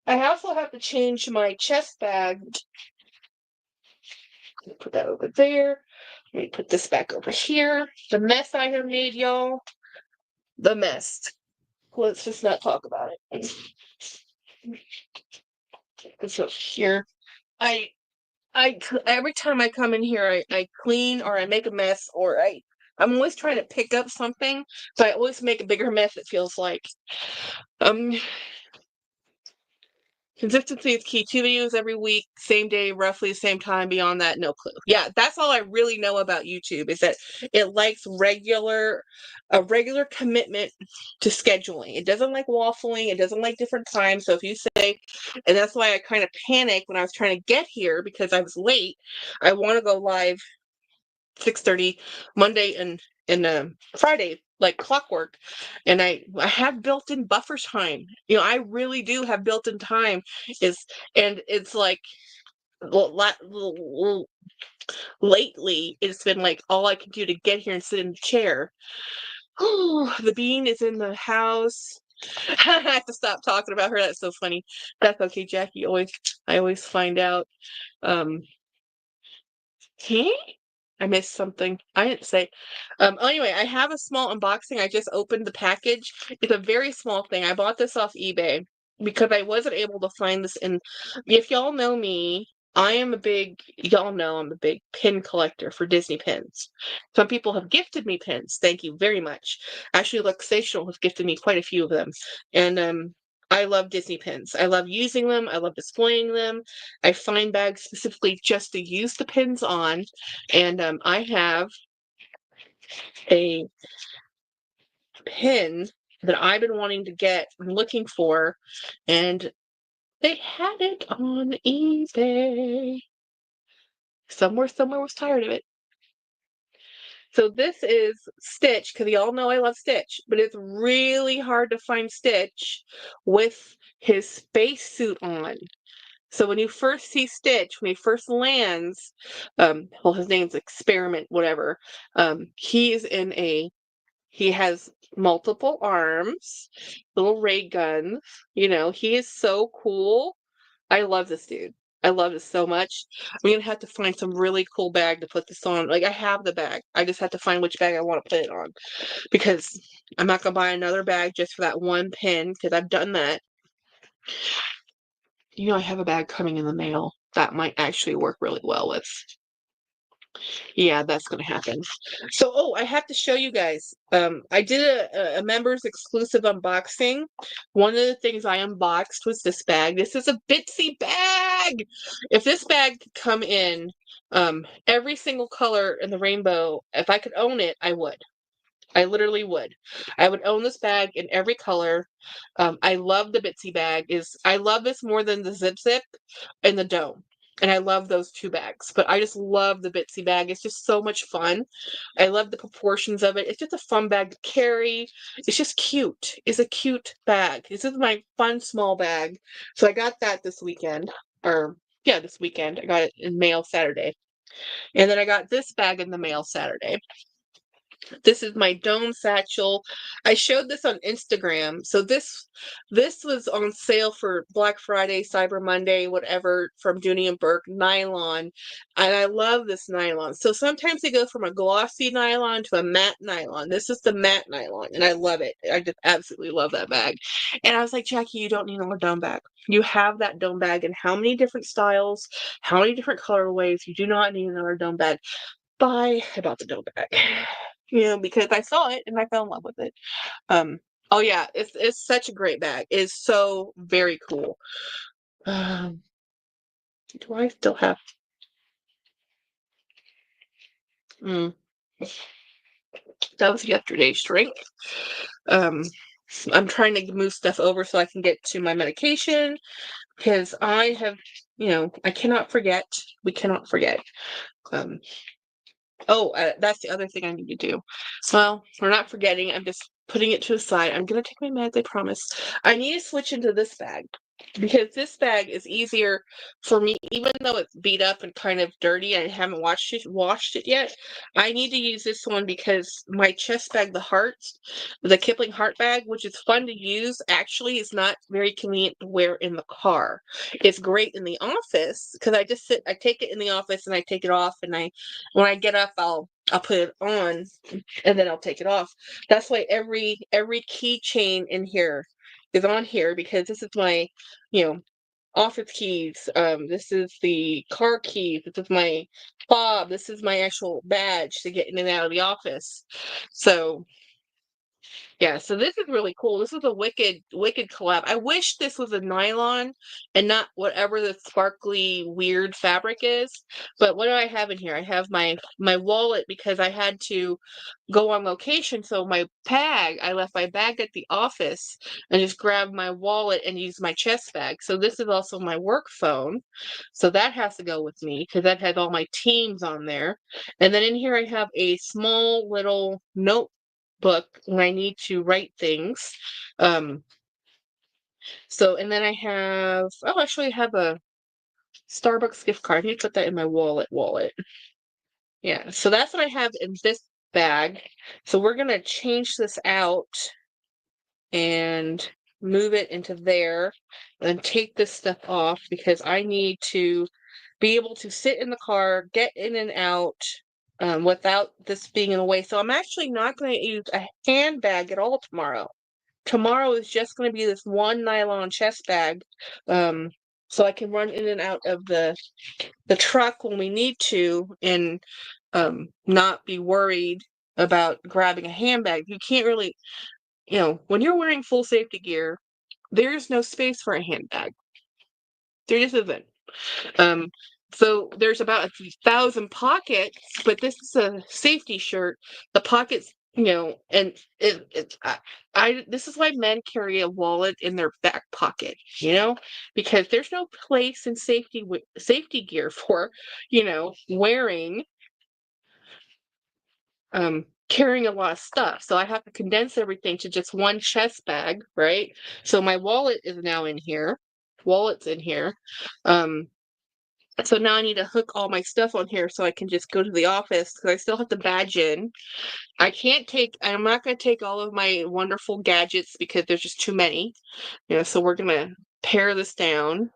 also have to change my chest bag. Put that over there. Let me put this back over here. The mess I have made, y'all. The mess. Let's just not talk about it. So here, I every time I come in here, I clean or I make a mess or I'm always trying to pick up something, so I always make a bigger mess. It feels like. Consistency is key. 2 videos every week, same day, roughly the same time. Beyond that, no clue. Yeah, that's all I really know about YouTube is that it likes a regular commitment to scheduling. It doesn't like waffling. It doesn't like different times. So if you say, and that's why I kind of panicked when I was trying to get here because I was late. I want to go live 6:30 Monday and Friday like clockwork, and I have built-in buffer time. I really do have built-in time. And it's like lately it's been like all I can do to get here and sit in the chair. Oh, the bean is in the house. I have to stop talking about her. That's so funny. That's okay, Jackie. I always find out. Hey, I missed something. I didn't say. Anyway, I have a small unboxing. I just opened the package. It's a very small thing. I bought this off eBay because I wasn't able to find this in. If y'all know me, y'all know I'm a big pin collector for Disney pins. Some people have gifted me pins. Thank you very much. Actually, Luxational has gifted me quite a few of them. And I love Disney pins. I love using them. I love displaying them. I find bags specifically just to use the pins on. And I have a pin that I've been wanting to get and looking for, and they had it on eBay. Somewhere was tired of it. So this is Stitch, because y'all know I love Stitch, but it's really hard to find Stitch with his spacesuit on. So when you first see Stitch, when he first lands, his name's Experiment, whatever. He has multiple arms, little ray guns. He is so cool. I love this dude. I love this so much. I'm gonna have to find some really cool bag to put this on. Like, I have the bag. I just have to find which bag I want to put it on because I'm not gonna buy another bag just for that one pin because I've done that. I have a bag coming in the mail that might actually work really well with. Yeah, that's going to happen. So, I have to show you guys. I did a members exclusive unboxing. One of the things I unboxed was this bag. This is a Bitsy bag. If this bag could come in every single color in the rainbow, if I could own it, I would. I literally would. I would own this bag in every color. I love the Bitsy bag. I love this more than the Zip Zip and the Dome. And I love those two bags. But I just love the Bitsy bag. It's just so much fun. I love the proportions of it. It's just a fun bag to carry. It's just cute. It's a cute bag. This is my fun small bag. So I got that this weekend. This weekend. I got it in mail Saturday. And then I got this bag in the mail Saturday. This is my dome satchel. I showed this on Instagram. So this was on sale for Black Friday, Cyber Monday, whatever, from Dooney and Burke nylon. And I love this nylon. So sometimes they go from a glossy nylon to a matte nylon. This is the matte nylon, and I love it. I just absolutely love that bag. And I was like, Jackie, you don't need another dome bag. You have that dome bag in how many different styles, how many different colorways. You do not need another dome bag. I bought the dome bag. Because I saw it and I fell in love with it. Oh yeah, it's such a great bag. It's so very cool. Do I still have? That was yesterday's drink. I'm trying to move stuff over so I can get to my medication because I have, I cannot forget. We cannot forget. That's the other thing I need to do. Well, we're not forgetting. I'm just putting it to the side. I'm gonna take my meds, I promise. I need to switch into this bag because this bag is easier for me, even though it's beat up and kind of dirty. I haven't washed it yet. I need to use this one because my chest bag, the Kipling Heart bag, which is fun to use, actually is not very convenient to wear in the car. It's great in the office because I take it in the office and I take it off, and when I get up, I'll put it on and then I'll take it off. That's why every keychain in here is on here, because this is my, office keys. This is the car keys. This is my fob. This is my actual badge to get in and out of the office. So yeah, so this is really cool. This is a wicked collab. I wish this was a nylon and not whatever the sparkly weird fabric is. But what do I have in here? I have my wallet because I had to go on location. So I left my bag at the office and just grabbed my wallet and used my chest bag. So this is also my work phone. So that has to go with me because that has all my Teams on there. And then in here I have a small little notebook when I need to write things. And then actually I have a Starbucks gift card. I need to put that in my wallet. Yeah, so that's what I have in this bag. So we're gonna change this out and move it into there and take this stuff off because I need to be able to sit in the car, get in and out without this being in the way. So I'm actually not going to use a handbag at all tomorrow. Tomorrow is just going to be this one nylon chest bag, so I can run in and out of the truck when we need to, and not be worried about grabbing a handbag. You can't really, when you're wearing full safety gear, there's no space for a handbag. There just isn't. So there's about 1,000 pockets, but this is a safety shirt. The pockets, and this is why men carry a wallet in their back pocket, because there's no place in safety gear for, wearing, carrying a lot of stuff. So I have to condense everything to just one chest bag, right? So my wallet is now in here. Wallet's in here. So now I need to hook all my stuff on here so I can just go to the office because I still have to badge in. I'm not going to take all of my wonderful gadgets because there's just too many. So we're going to pare this down.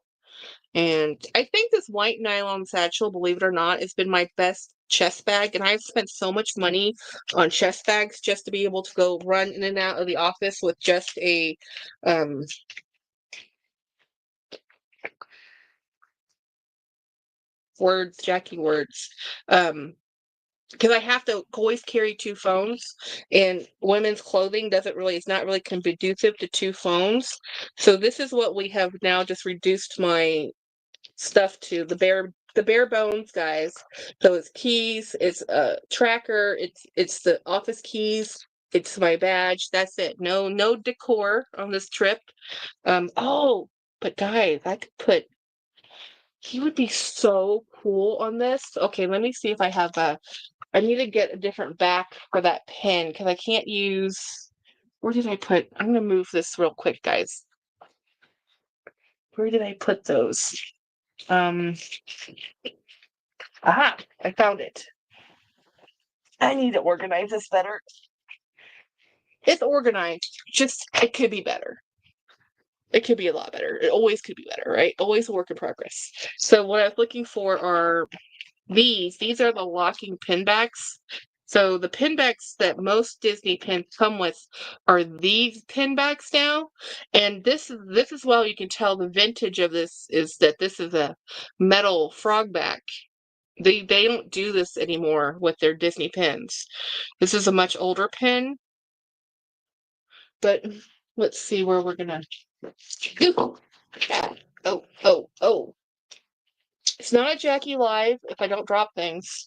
And I think this white nylon satchel, believe it or not, has been my best chest bag. And I've spent so much money on chest bags just to be able to go run in and out of the office with just a, Jackie words. Because I have to always carry two phones, and women's clothing it's not really conducive to two phones. So this is what we have now just reduced my stuff to, the bare bones, guys. So it's keys, it's a tracker, it's the office keys, it's my badge. That's it. No decor on this trip. But guys, he would be so cool on this. Okay, let me see if I need to get a different back for that pen because I can't use. Where did I put? I'm going to move this real quick, guys. Where did I put those? Aha, I found it. I need to organize this better. It's organized. It could be better. It could be a lot better. It always could be better, right? Always a work in progress. So what I was looking for are these are the locking pin backs. So the pin backs that most Disney pins come with are these pin backs now. And this is well, you can tell the vintage of this is that this is a metal frog back. They don't do this anymore with their Disney pins. This is a much older pin. But let's see where we're gonna. Oh. It's not a Jackie Live if I don't drop things.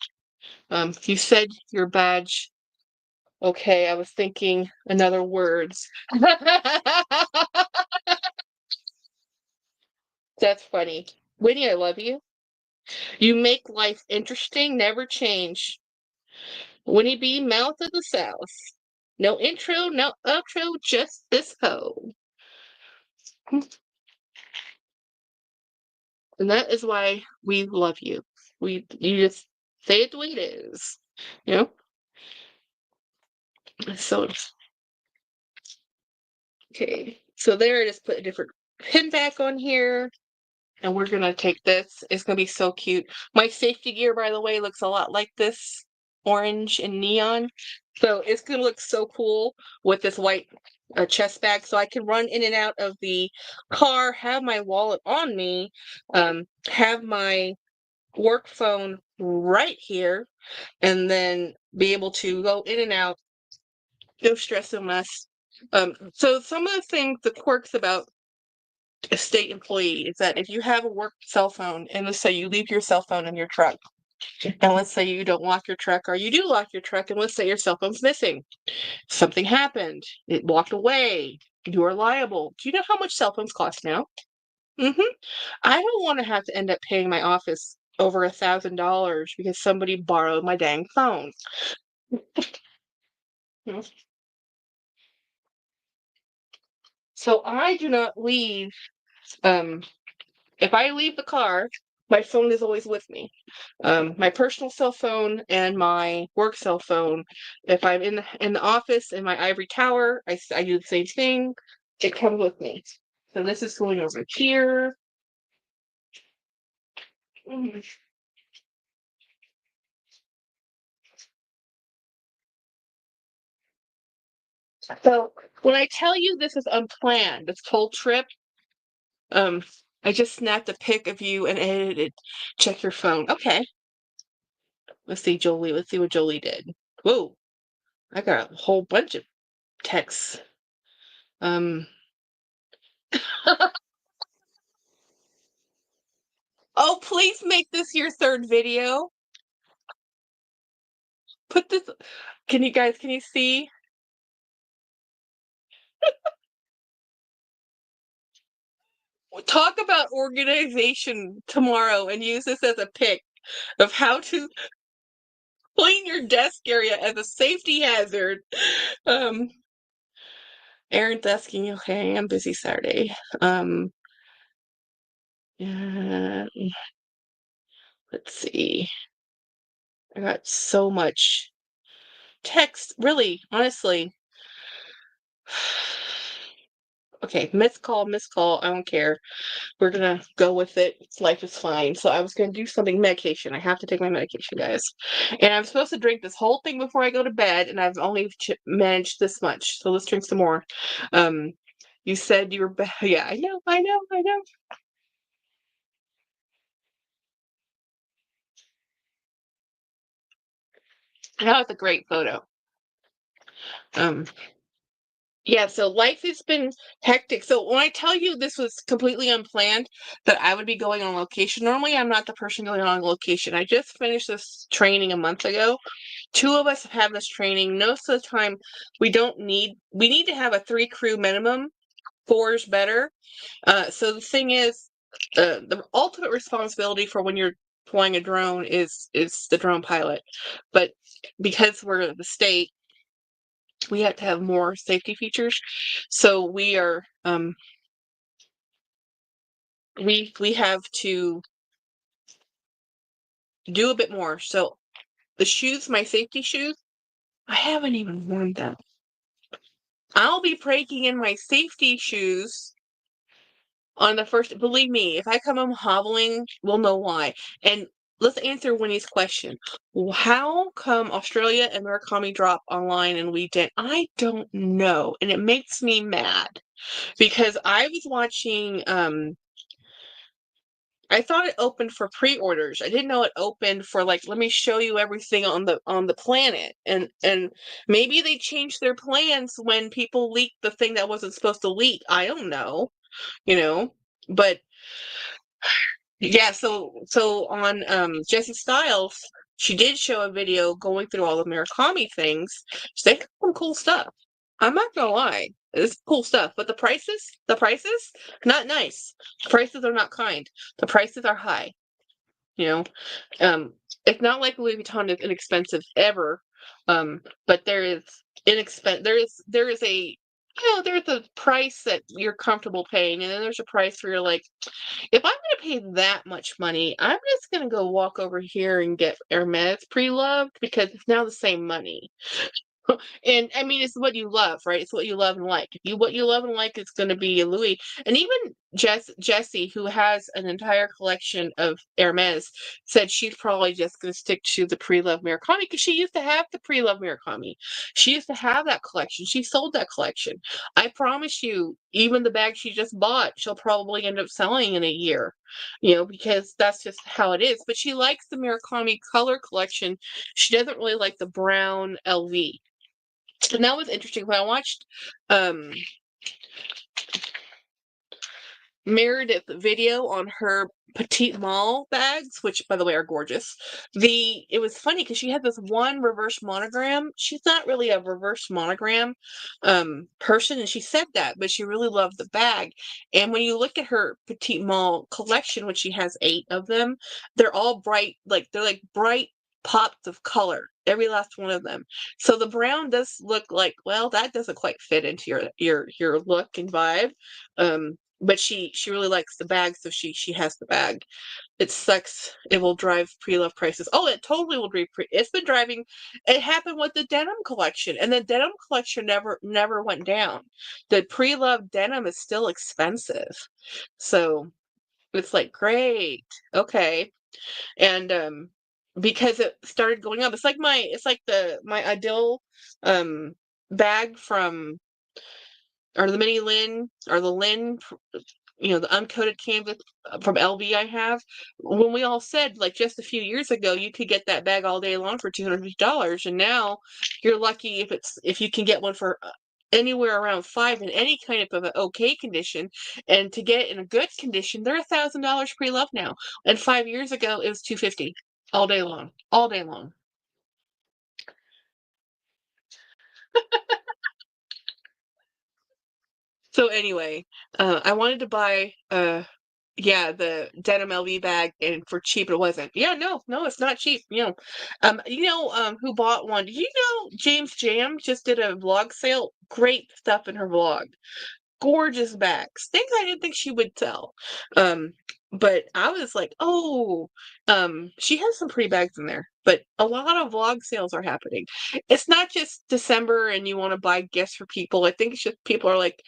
You said your badge. Okay, I was thinking another words. That's funny. Winnie, I love you. You make life interesting, never change. Winnie B, mouth of the South. No intro, no outro, just this hoe. And that is why we love you. You just say it the way it is. You know? So okay. So there I just put a different pin back on here. And we're gonna take this. It's gonna be so cute. My safety gear, by the way, looks a lot like this orange and neon. So it's gonna look so cool with this white chest bag. So I can run in and out of the car, have my wallet on me, have my work phone right here, and then be able to go in and out, no stress and less. So some of the things, the quirks about a state employee is that if you have a work cell phone, and let's say you leave your cell phone in your truck, and let's say you don't lock your truck, or you do lock your truck, and let's say your cell phone's missing, something happened, it walked away, you are liable. Do you know how much cell phones cost now? I don't want to have to end up paying my office over $1,000 because somebody borrowed my dang phone. Mm. So I do not leave. If I leave the car, my phone is always with me. My personal cell phone and my work cell phone. If I'm in the office in my ivory tower, I do the same thing. It comes with me. So this is going over here. Mm. So when I tell you this is unplanned, this whole trip, um, I just snapped a pic of you and edited it. Check your phone. Okay. Let's see, Jolie. Let's see what Jolie did. Whoa, I got a whole bunch of texts. Um, oh, please make this your third video. Put this. Can you see? Talk about organization tomorrow and use this as a pic of how to clean your desk area as a safety hazard. Um, Aaron's asking, okay, I'm busy Saturday. Yeah, let's see. I got so much text, really, honestly. Okay, missed call, missed call. I don't care. We're gonna go with it. Life is fine. So I was gonna do something medication. I have to take my medication, guys. And I'm supposed to drink this whole thing before I go to bed, and I've only managed this much. So let's drink some more. Um, you said you were yeah, I know, I know, I know. That was a great photo. Um, Yeah, so life has been hectic. So when I tell you this was completely unplanned, that I would be going on location, normally I'm not the person going on location. I just finished this training a month ago. Two of us have had this training. Most of the time, we need to have a 3 crew minimum. 4 is better. So the thing is, the ultimate responsibility for when you're flying a drone is the drone pilot. But because we're the state, we have to have more safety features. So we have to do a bit more. So the shoes, my safety shoes, I haven't even worn them. I'll be breaking in my safety shoes on the first. Believe me, if I come home hobbling, we'll know why. And let's answer Winnie's question. How come Australia and Murakami drop online and we didn't? I don't know. And it makes me mad because I was watching I thought it opened for pre-orders. I didn't know it opened for like, let me show you everything on the planet. And maybe they changed their plans when people leaked the thing that wasn't supposed to leak. I don't know, you know. But yeah, so on Jessie Styles, she did show a video going through all the Murakami things. They got some cool stuff. I'm not gonna lie. It's cool stuff. But the prices, not nice. The prices are not kind. The prices are high. You know, it's not like Louis Vuitton is inexpensive ever, but there is inexpensive. There is a there's a price that you're comfortable paying, and then there's a price where you're like, if I'm gonna pay that much money, I'm just gonna go walk over here and get Hermes pre-loved because it's now the same money. And I mean, it's what you love, right? It's what you love and like. If you what you love and like, it's going to be a Louis. And even Jessie, who has an entire collection of Hermes, said she's probably just going to stick to the pre-loved Murakami because she used to have the pre-loved Murakami. She used to have that collection. She sold that collection. I promise you, even the bag she just bought, she'll probably end up selling in a year, because that's just how it is. But she likes the Murakami color collection. She doesn't really like the brown LV. And that was interesting when I watched um Meredith video on her petite mall bags, which by the way are gorgeous. It was funny because she had this one reverse monogram. She's not really a reverse monogram person, and she said that, but she really loved the bag. And when you look at her petite mall collection, which she has 8 of them, they're all bright, they're like bright pops of color, every last one of them. So the brown does look like, well, that doesn't quite fit into your look and vibe. But she really likes the bag, so she has the bag. It sucks. It will drive pre-love prices. Oh, it totally will drive. It's been driving. It happened with the denim collection, and the denim collection never went down. The pre-love denim is still expensive, so it's like great, okay, and because it started going up. It's like the my Ideal bag from or the mini Lynn or the Lynn, the uncoated canvas from LV I have. When we all said, like, just a few years ago, you could get that bag all day long for $250, and now you're lucky if you can get one for anywhere around 5 in any kind of an okay condition, and to get it in a good condition, they're $1,000 pre-love now. And 5 years ago, it was $250 all day long, all day long. So anyway, I wanted to buy yeah, the denim LV bag and for cheap it wasn't. Yeah, no, it's not cheap. Who bought one? Did you know James Jam just did a vlog sale? Great stuff in her vlog. Gorgeous bags. Things I didn't think she would sell. Um, but I was like, oh, she has some pretty bags in there. But a lot of vlog sales are happening. It's not just December and you want to buy gifts for people. I think it's just people are like,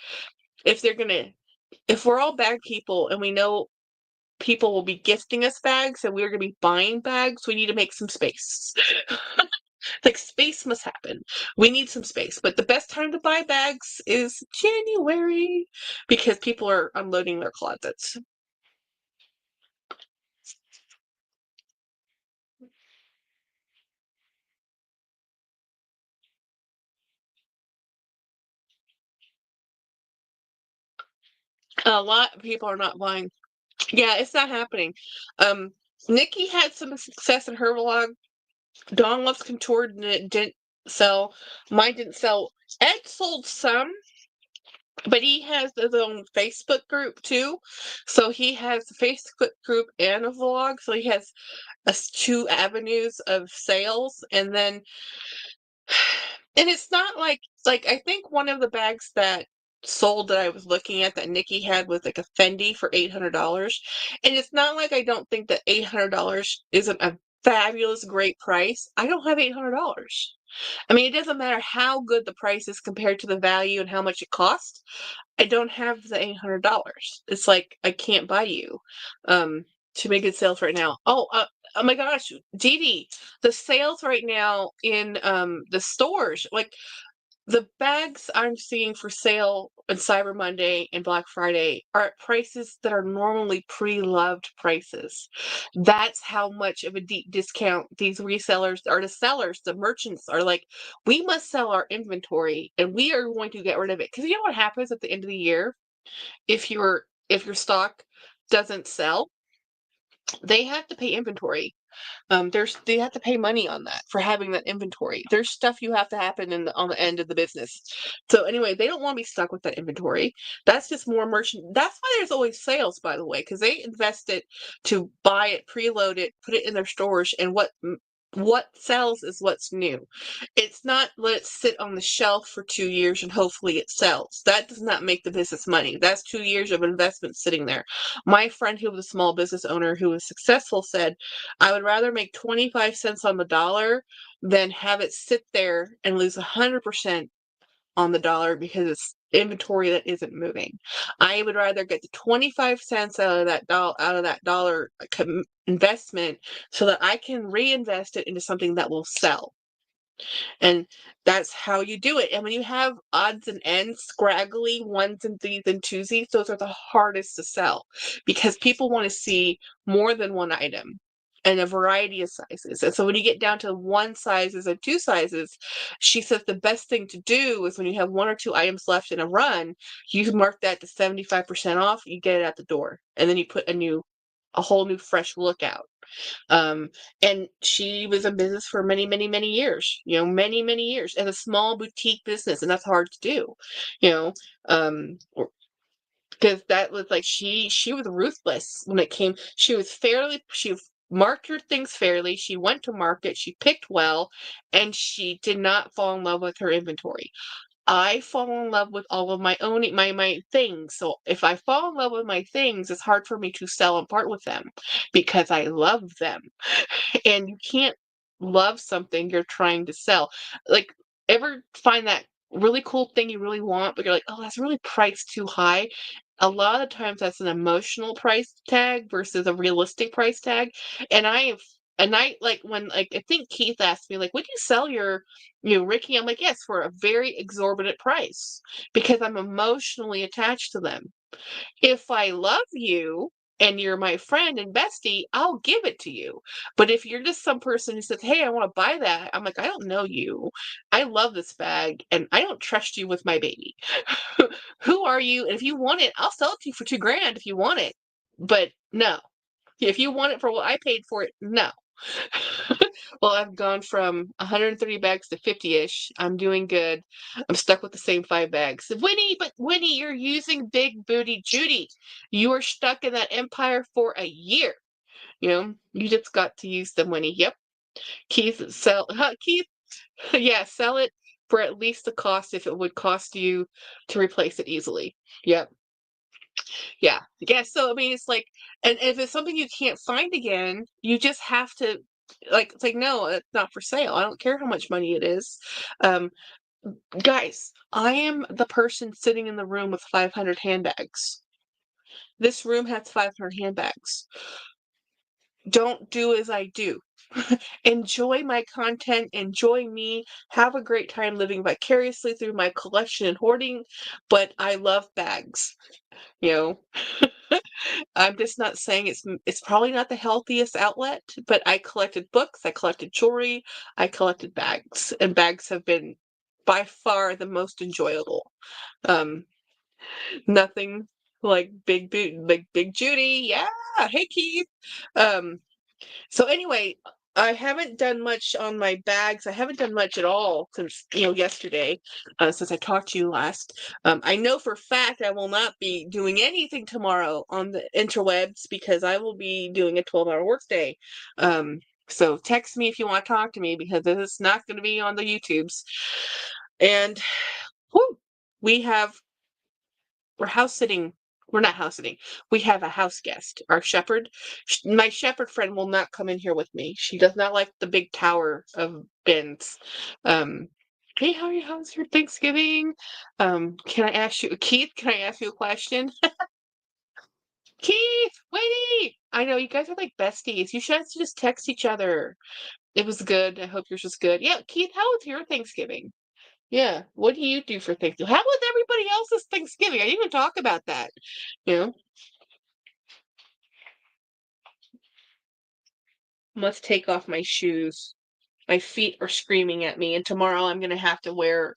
if we're all bag people and we know people will be gifting us bags and we're going to be buying bags, we need to make some space. Like, space must happen. We need some space. But the best time to buy bags is January because people are unloading their closets. A lot of people are not buying. Yeah, it's not happening. Um, Nikki had some success in her vlog. Dawn Loves Contoured and it didn't sell. Mine didn't sell. Ed sold some, but he has his own Facebook group too. So he has a Facebook group and a vlog. So he has 2 avenues of sales. And it's not like I think one of the bags that sold that I was looking at that Nikki had was like a Fendi for $800. And it's not like I don't think that $800 isn't a fabulous great price. I don't have $800. I mean, it doesn't matter how good the price is compared to the value and how much it costs. I don't have the $800. It's like I can't buy you to make good sales right now. Oh my gosh, Dee Dee, the sales right now in the stores, like the bags I'm seeing for sale on Cyber Monday and Black Friday are at prices that are normally pre-loved prices. That's how much of a deep discount these resellers or the sellers, the merchants are like, we must sell our inventory and we are going to get rid of it. Because you know what happens at the end of the year if your stock doesn't sell, they have to pay inventory. They have to pay money on that for having that inventory. There's stuff you have to happen on the end of the business. So anyway, they don't want to be stuck with that inventory. That's just more merchant. That's why there's always sales, by the way, because they invest it to buy it, preload it, put it in their stores, and what sells is what's new. It's not let it sit on the shelf for 2 years and hopefully it sells. That does not make the business money. That's 2 years of investment sitting there. My friend who was a small business owner who was successful said, I would rather make 25 cents on the dollar than have it sit there and lose 100% on the dollar because it's inventory that isn't moving. I would rather get the 25 cents out of that dollar investment so that I can reinvest it into something that will sell. And that's how you do it. And when you have odds and ends, scraggly ones and threes and twosies, those are the hardest to sell because people want to see more than one item and a variety of sizes. And so when you get down to one sizes and two sizes, she says the best thing to do is when you have one or two items left in a run, you mark that to 75% off, you get it at the door. And then you put a whole new fresh look out. And she was in business for many, many, many years, many, many years as a small boutique business. And that's hard to do, you know, um, because that was like, she was ruthless when it came. She marked her things fairly. She went to market, she picked well, and she did not fall in love with her inventory. I fall in love with all of my things. So if I fall in love with my things, it's hard for me to sell and part with them because I love them. And you can't love something you're trying to sell. Like, ever find that really cool thing you really want, but you're like, oh, that's really priced too high? A lot of times that's an emotional price tag versus a realistic price tag. And I like when like I think Keith asked me, like, would you sell your Ricky? I'm like, yes, for a very exorbitant price because I'm emotionally attached to them. If I love you and you're my friend and bestie, I'll give it to you. But if you're just some person who says, hey, I want to buy that, I'm like, I don't know you. I love this bag and I don't trust you with my baby. Who are you? And if you want it, I'll sell it to you for $2,000 if you want it. But no. If you want it for what I paid for it, no. Well, I've gone from 130 bags to 50-ish. I'm doing good. I'm stuck with the same 5 bags. Winnie, you're using Big Booty Judy. You are stuck in that empire for a year. You just got to use them, Winnie. Yep. Keith, yeah, sell it for at least the cost if it would cost you to replace it easily. Yep. Yeah. Yeah. So, I mean, it's like, and if it's something you can't find again, you just have to, like, it's like, no, it's not for sale. I don't care how much money it is. Um, Guys, I am the person sitting in the room with 500 handbags. This room has 500 handbags. Don't do as I do. Enjoy my content, enjoy me, have a great time living vicariously through my collection and hoarding, but I love bags, you know. I'm just not saying it's probably not the healthiest outlet, but I collected books, I collected jewelry, I collected bags, and bags have been by far the most enjoyable. Um, Nothing like Big Judy. Yeah, hey Keith. Um, so anyway, I haven't done much on my bags. I haven't done much at all since yesterday, since I talked to you last. I know for a fact I will not be doing anything tomorrow on the interwebs because I will be doing a 12-hour workday. So text me if you want to talk to me because this is not going to be on the YouTubes. And whew, we have we're house sitting. We're not house sitting. We have a house guest. Our shepherd. My shepherd friend will not come in here with me. She does not like the big tower of bins. Hey, how's your Thanksgiving? Can I ask you, Keith? Can I ask you a question? Keith, Winnie. I know you guys are like besties. You should just text each other. It was good. I hope yours was good. Yeah, Keith, how was your Thanksgiving? Yeah. What do you do for Thanksgiving? How was everybody else's Thanksgiving? I didn't even talk about that. You know, must take off my shoes. My feet are screaming at me, and tomorrow I'm gonna have to wear.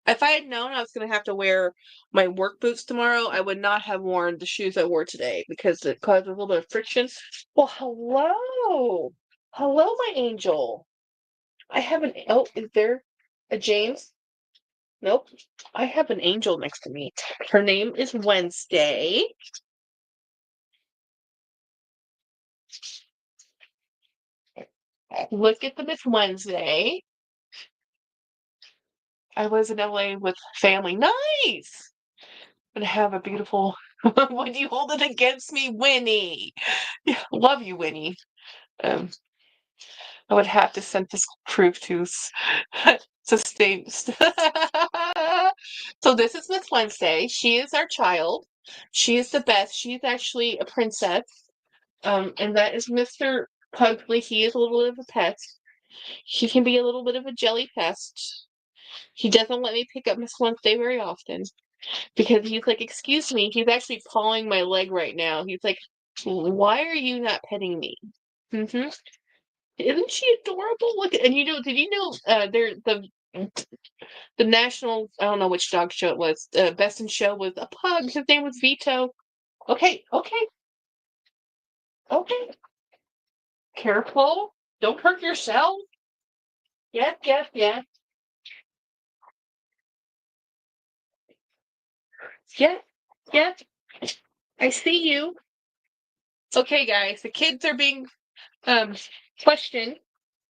If I had known I was gonna have to wear my work boots tomorrow, I would not have worn the shoes I wore today because it caused a little bit of friction. Well, hello, hello, my angel. I have an. Oh, is there a James? Nope. I have an angel next to me. Her name is Wednesday. Look at them. It's Wednesday. I was in LA with family. Nice. And have a beautiful. Would you hold it against me, Winnie? Yeah, love you, Winnie. Um, I would have to send this proof to sustain. So this is Miss Wednesday. She is our child. She is the best. She's actually a princess. And that is Mr. Pugsley. He is a little bit of a pest. He can be a little bit of a jelly pest. He doesn't let me pick up Miss Wednesday very often because he's like, "Excuse me." He's actually pawing my leg right now. He's like, "Why are you not petting me?" Mm-hmm. Isn't she adorable? Look, and did you know the national, I don't know which dog show it was, Best in Show was a pug. His name was Vito. Okay, okay, okay. Careful. Don't hurt yourself. Yes, yes, yes. Yes, yes. I see you. Okay, guys, the kids are being um questioned.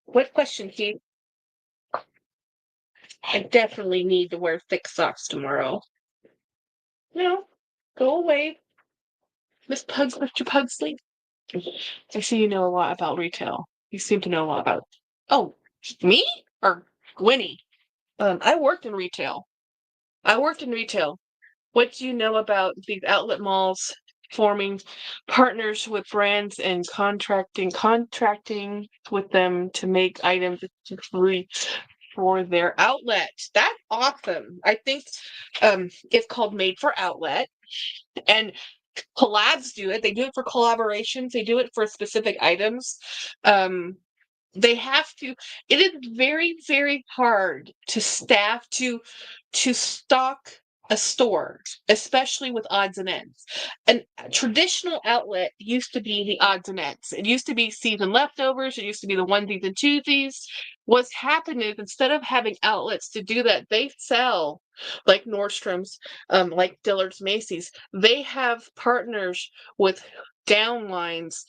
What question, Keith? I definitely need to wear thick socks tomorrow. No, go away. Mr. Pugsley. I see you know a lot about retail. You seem to know a lot about. Oh, me or Winnie? I worked in retail. I worked in retail. What do you know about these outlet malls forming partners with brands and contracting with them to make items free for their outlet? That's awesome. I think it's called Made for Outlet, and collabs do it. They do it for collaborations. They do it for specific items. Um, they have to. It is very, very hard to staff to stock a store, especially with odds and ends. And a traditional outlet used to be the odds and ends. It used to be season leftovers. It used to be the onesies and twosies. What's happened is instead of having outlets to do that, they sell like Nordstrom's, like Dillard's, Macy's. They have partners with downlines,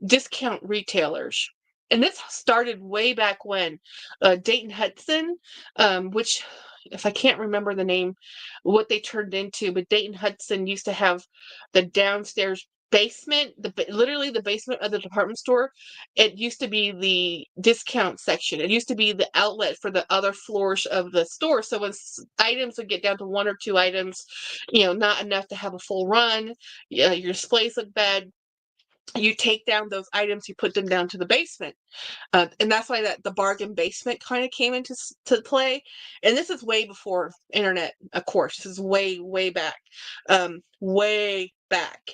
discount retailers. And this started way back when. Dayton Hudson, which, if I can't remember the name, what they turned into, but Dayton Hudson used to have the downstairs basement, literally the basement of the department store. It used to be the discount section. It used to be the outlet for the other floors of the store. So when items would get down to one or two items, not enough to have a full run, your displays look bad, you take down those items, you put them down to the basement. And that's why the bargain basement kind of came into to play. And this is way before internet, of course. This is way, way back. Way back.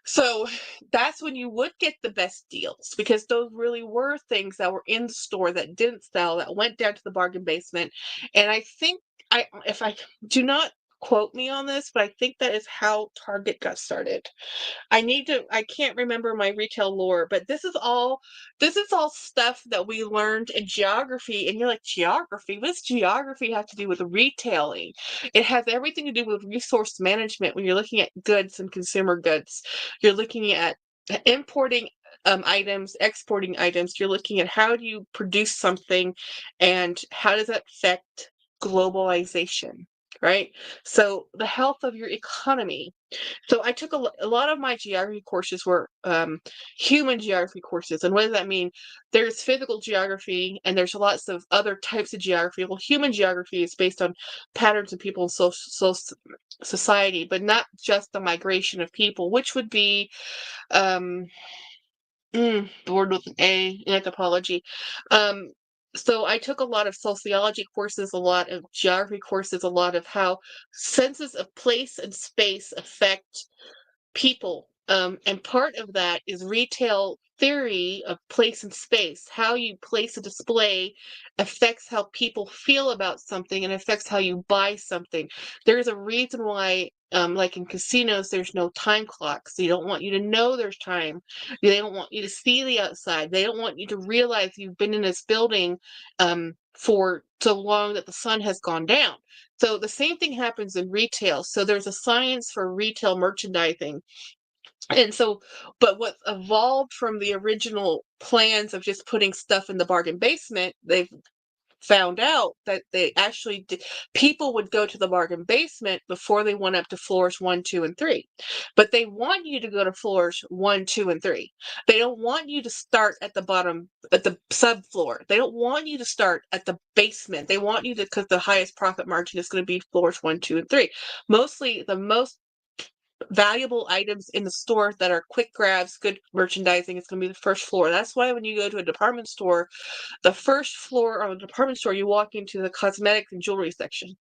So that's when you would get the best deals because those really were things that were in the store that didn't sell, that went down to the bargain basement. And I think if I do not quote me on this, but I think that is how Target got started. I can't remember my retail lore, but this is all stuff that we learned in geography. And you're like, geography? What does geography have to do with retailing? It has everything to do with resource management when you're looking at goods and consumer goods. You're looking at importing items, exporting items. You're looking at how do you produce something and how does that affect globalization, right? So the health of your economy. So I took a lot of my geography courses were human geography courses. And what does that mean? There's physical geography and there's lots of other types of geography. Well, human geography is based on patterns of people in society, but not just the migration of people, which would be um, the word with an A in anthropology. Um, so I took a lot of sociology courses, a lot of geography courses, a lot of how senses of place and space affect people. And part of that is retail theory of place and space. How you place a display affects how people feel about something and affects how you buy something. There's a reason why, like in casinos, there's no time clocks. They don't want you to know there's time. They don't want you to see the outside. They don't want you to realize you've been in this building for so long that the sun has gone down. So the same thing happens in retail. So there's a science for retail merchandising. And so, but what evolved from the original plans of just putting stuff in the bargain basement, they've found out that they actually people would go to the bargain basement before they went up to floors 1, 2, and 3. But they want you to go to floors 1, 2, and 3. They don't want you to start at the bottom, at the subfloor. They don't want you to start at the basement. They want you to, because the highest profit margin is going to be floors 1, 2, and 3. Mostly the most valuable items in the store that are quick grabs, good merchandising, is going to be the first floor. That's why when you go to a department store, the first floor of a department store, you walk into the cosmetics and jewelry section.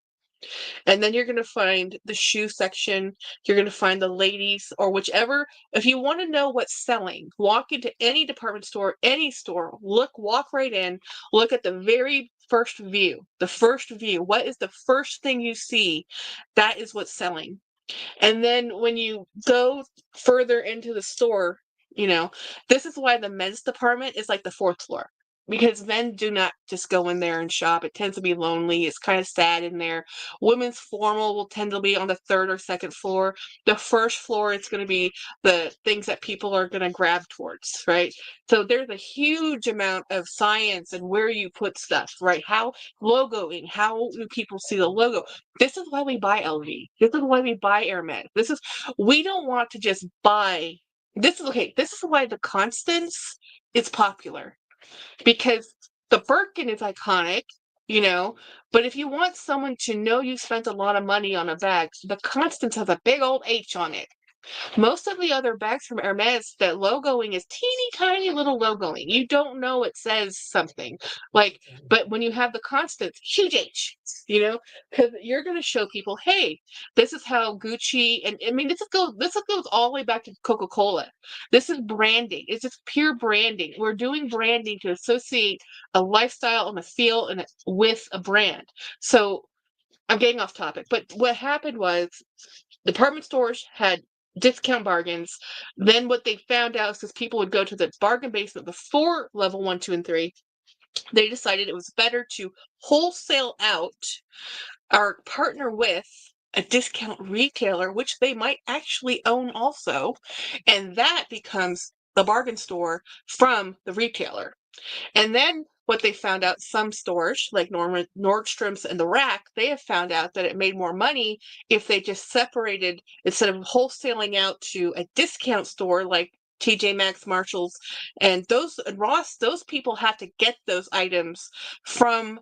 And then you're going to find the shoe section. You're going to find the ladies or whichever. If you want to know what's selling, walk into any department store, any store, walk right in, look at the very first view. The first view. What is the first thing you see? That is what's selling. And then when you go further into the store, this is why the men's department is like the fourth floor. Because men do not just go in there and shop. It tends to be lonely. It's kind of sad in there. Women's formal will tend to be on the third or second floor. The first floor, it's going to be the things that people are going to grab towards, right? So there's a huge amount of science and where you put stuff, right? How logoing, how do people see the logo? This is why we buy LV. This is why we buy Hermes. We don't want to just buy. This is why the Constance is popular. Because the Birkin is iconic, but if you want someone to know you spent a lot of money on a bag, the Constance has a big old H on it. Most of the other bags from Hermes, that logoing is teeny tiny little logoing. You don't know it says something. But when you have the Constance, huge H, because you're going to show people, hey, this is how Gucci, and I mean, this goes all the way back to Coca-Cola. This is branding. It's just pure branding. We're doing branding to associate a lifestyle and a feel with a brand. So I'm getting off topic, but what happened was department stores had discount bargains. Then what they found out is because people would go to the bargain basement before level 1, 2, and 3, they decided it was better to wholesale out or partner with a discount retailer, which they might actually own also, and that becomes the bargain store from the retailer. And then what they found out, some stores like Nordstrom's and the Rack, they have found out that it made more money if they just separated, instead of wholesaling out to a discount store like TJ Maxx, Marshalls, and Ross. Those people have to get those items from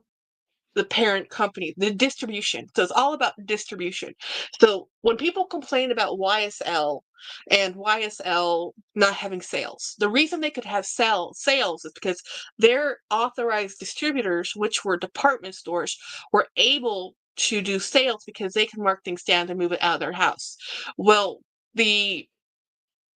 the parent company, the distribution. So it's all about distribution. So when people complain about YSL and YSL not having sales, the reason they could have sales is because their authorized distributors, which were department stores, were able to do sales because they can mark things down to move it out of their house. Well, the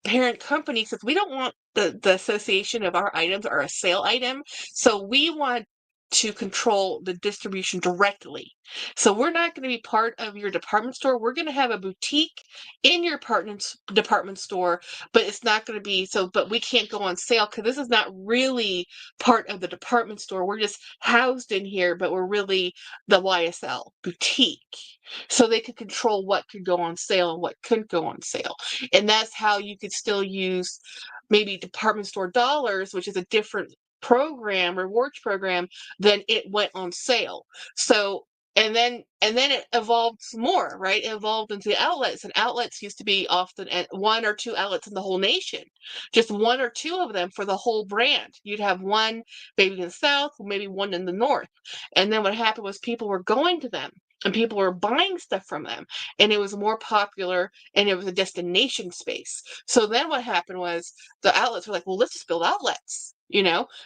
parent company says, we don't want the association of our items or a sale item, so we want to control the distribution directly. So we're not going to be part of your department store. We're going to have a boutique in your department store, but it's not going to be so, but we can't go on sale because this is not really part of the department store. We're just housed in here, but we're really the YSL boutique. So they could control what could go on sale and what couldn't go on sale. And that's how you could still use maybe department store dollars, which is a different rewards program, than it went on sale. So and then it evolved more, right? It evolved into outlets, and outlets used to be often at 1 or 2 outlets in the whole nation, just 1 or 2 of them for the whole brand. You'd have one maybe in the south, maybe one in the north, and then what happened was people were going to them and people were buying stuff from them, and it was more popular, and it was a destination space. So then what happened was the outlets were like, well, let's just build outlets.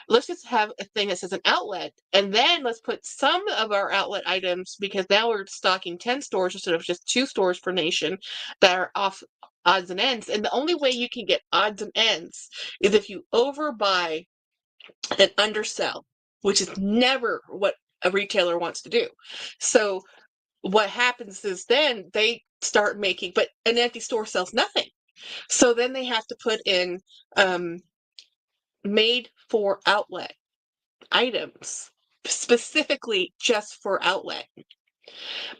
Let's just have a thing that says an outlet, and then let's put some of our outlet items, because now we're stocking 10 stores instead of just 2 stores per nation that are off odds and ends. And the only way you can get odds and ends is if you overbuy and undersell, which is never what a retailer wants to do. So what happens is then they start making, but an empty store sells nothing. So then they have to put in made for outlet items, specifically just for outlet.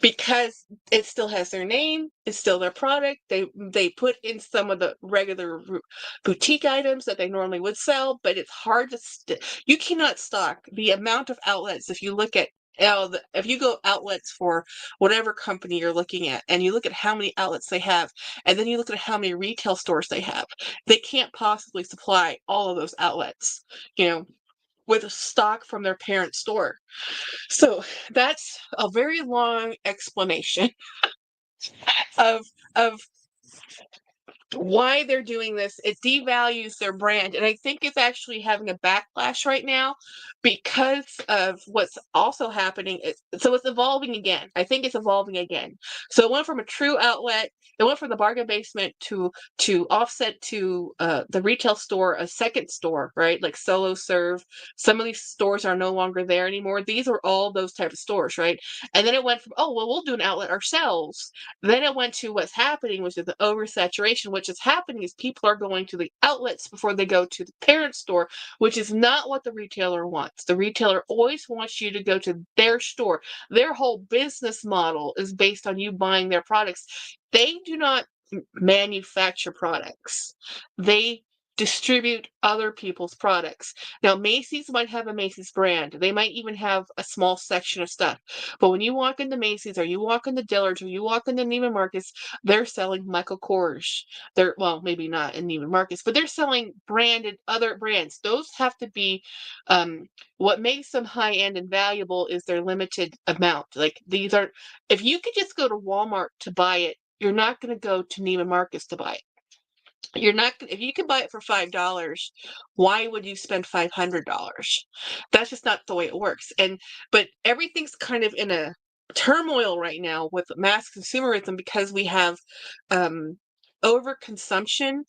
because it still has their name, it's still their product. They put in some of the regular boutique items that they normally would sell, but it's hard to you cannot stock the amount of outlets. If you look at if you go outlets for whatever company you're looking at, and you look at how many outlets they have, and then you look at how many retail stores they have, they can't possibly supply all of those outlets, you know, with stock from their parent store. So that's a very long explanation of of why they're doing this. It devalues their brand, and I think it's actually having a backlash right now because of what's also happening. So it's evolving again. I think it's evolving again. So it went from a true outlet, it went from the bargain basement to offset to the retail store, a second store, right? Like Solo Serve. Some of these stores are no longer there anymore. These are all those type of stores, right? And then it went from, oh well, we'll do an outlet ourselves. Then it went to what's happening, which is the oversaturation. Which is happening is people are going to the outlets before they go to the parent store, which is not what the retailer wants. The retailer always wants you to go to their store. Their whole business model is based on you buying their products. They do not manufacture products. They distribute other people's products. Now, Macy's might have a Macy's brand. They might even have a small section of stuff. But when you walk into Macy's or you walk into Dillard's or you walk into Neiman Marcus, they're selling Michael Kors. They're, well, maybe not in Neiman Marcus, but they're selling branded other brands. Those have to be what makes them high end and valuable is their limited amount. Like these are, if you could just go to Walmart to buy it, you're not going to go to Neiman Marcus to buy it. You're not, if you can buy it for $5, why would you spend $500? That's just not the way it works. But everything's kind of in a turmoil right now with mass consumerism because we have overconsumption,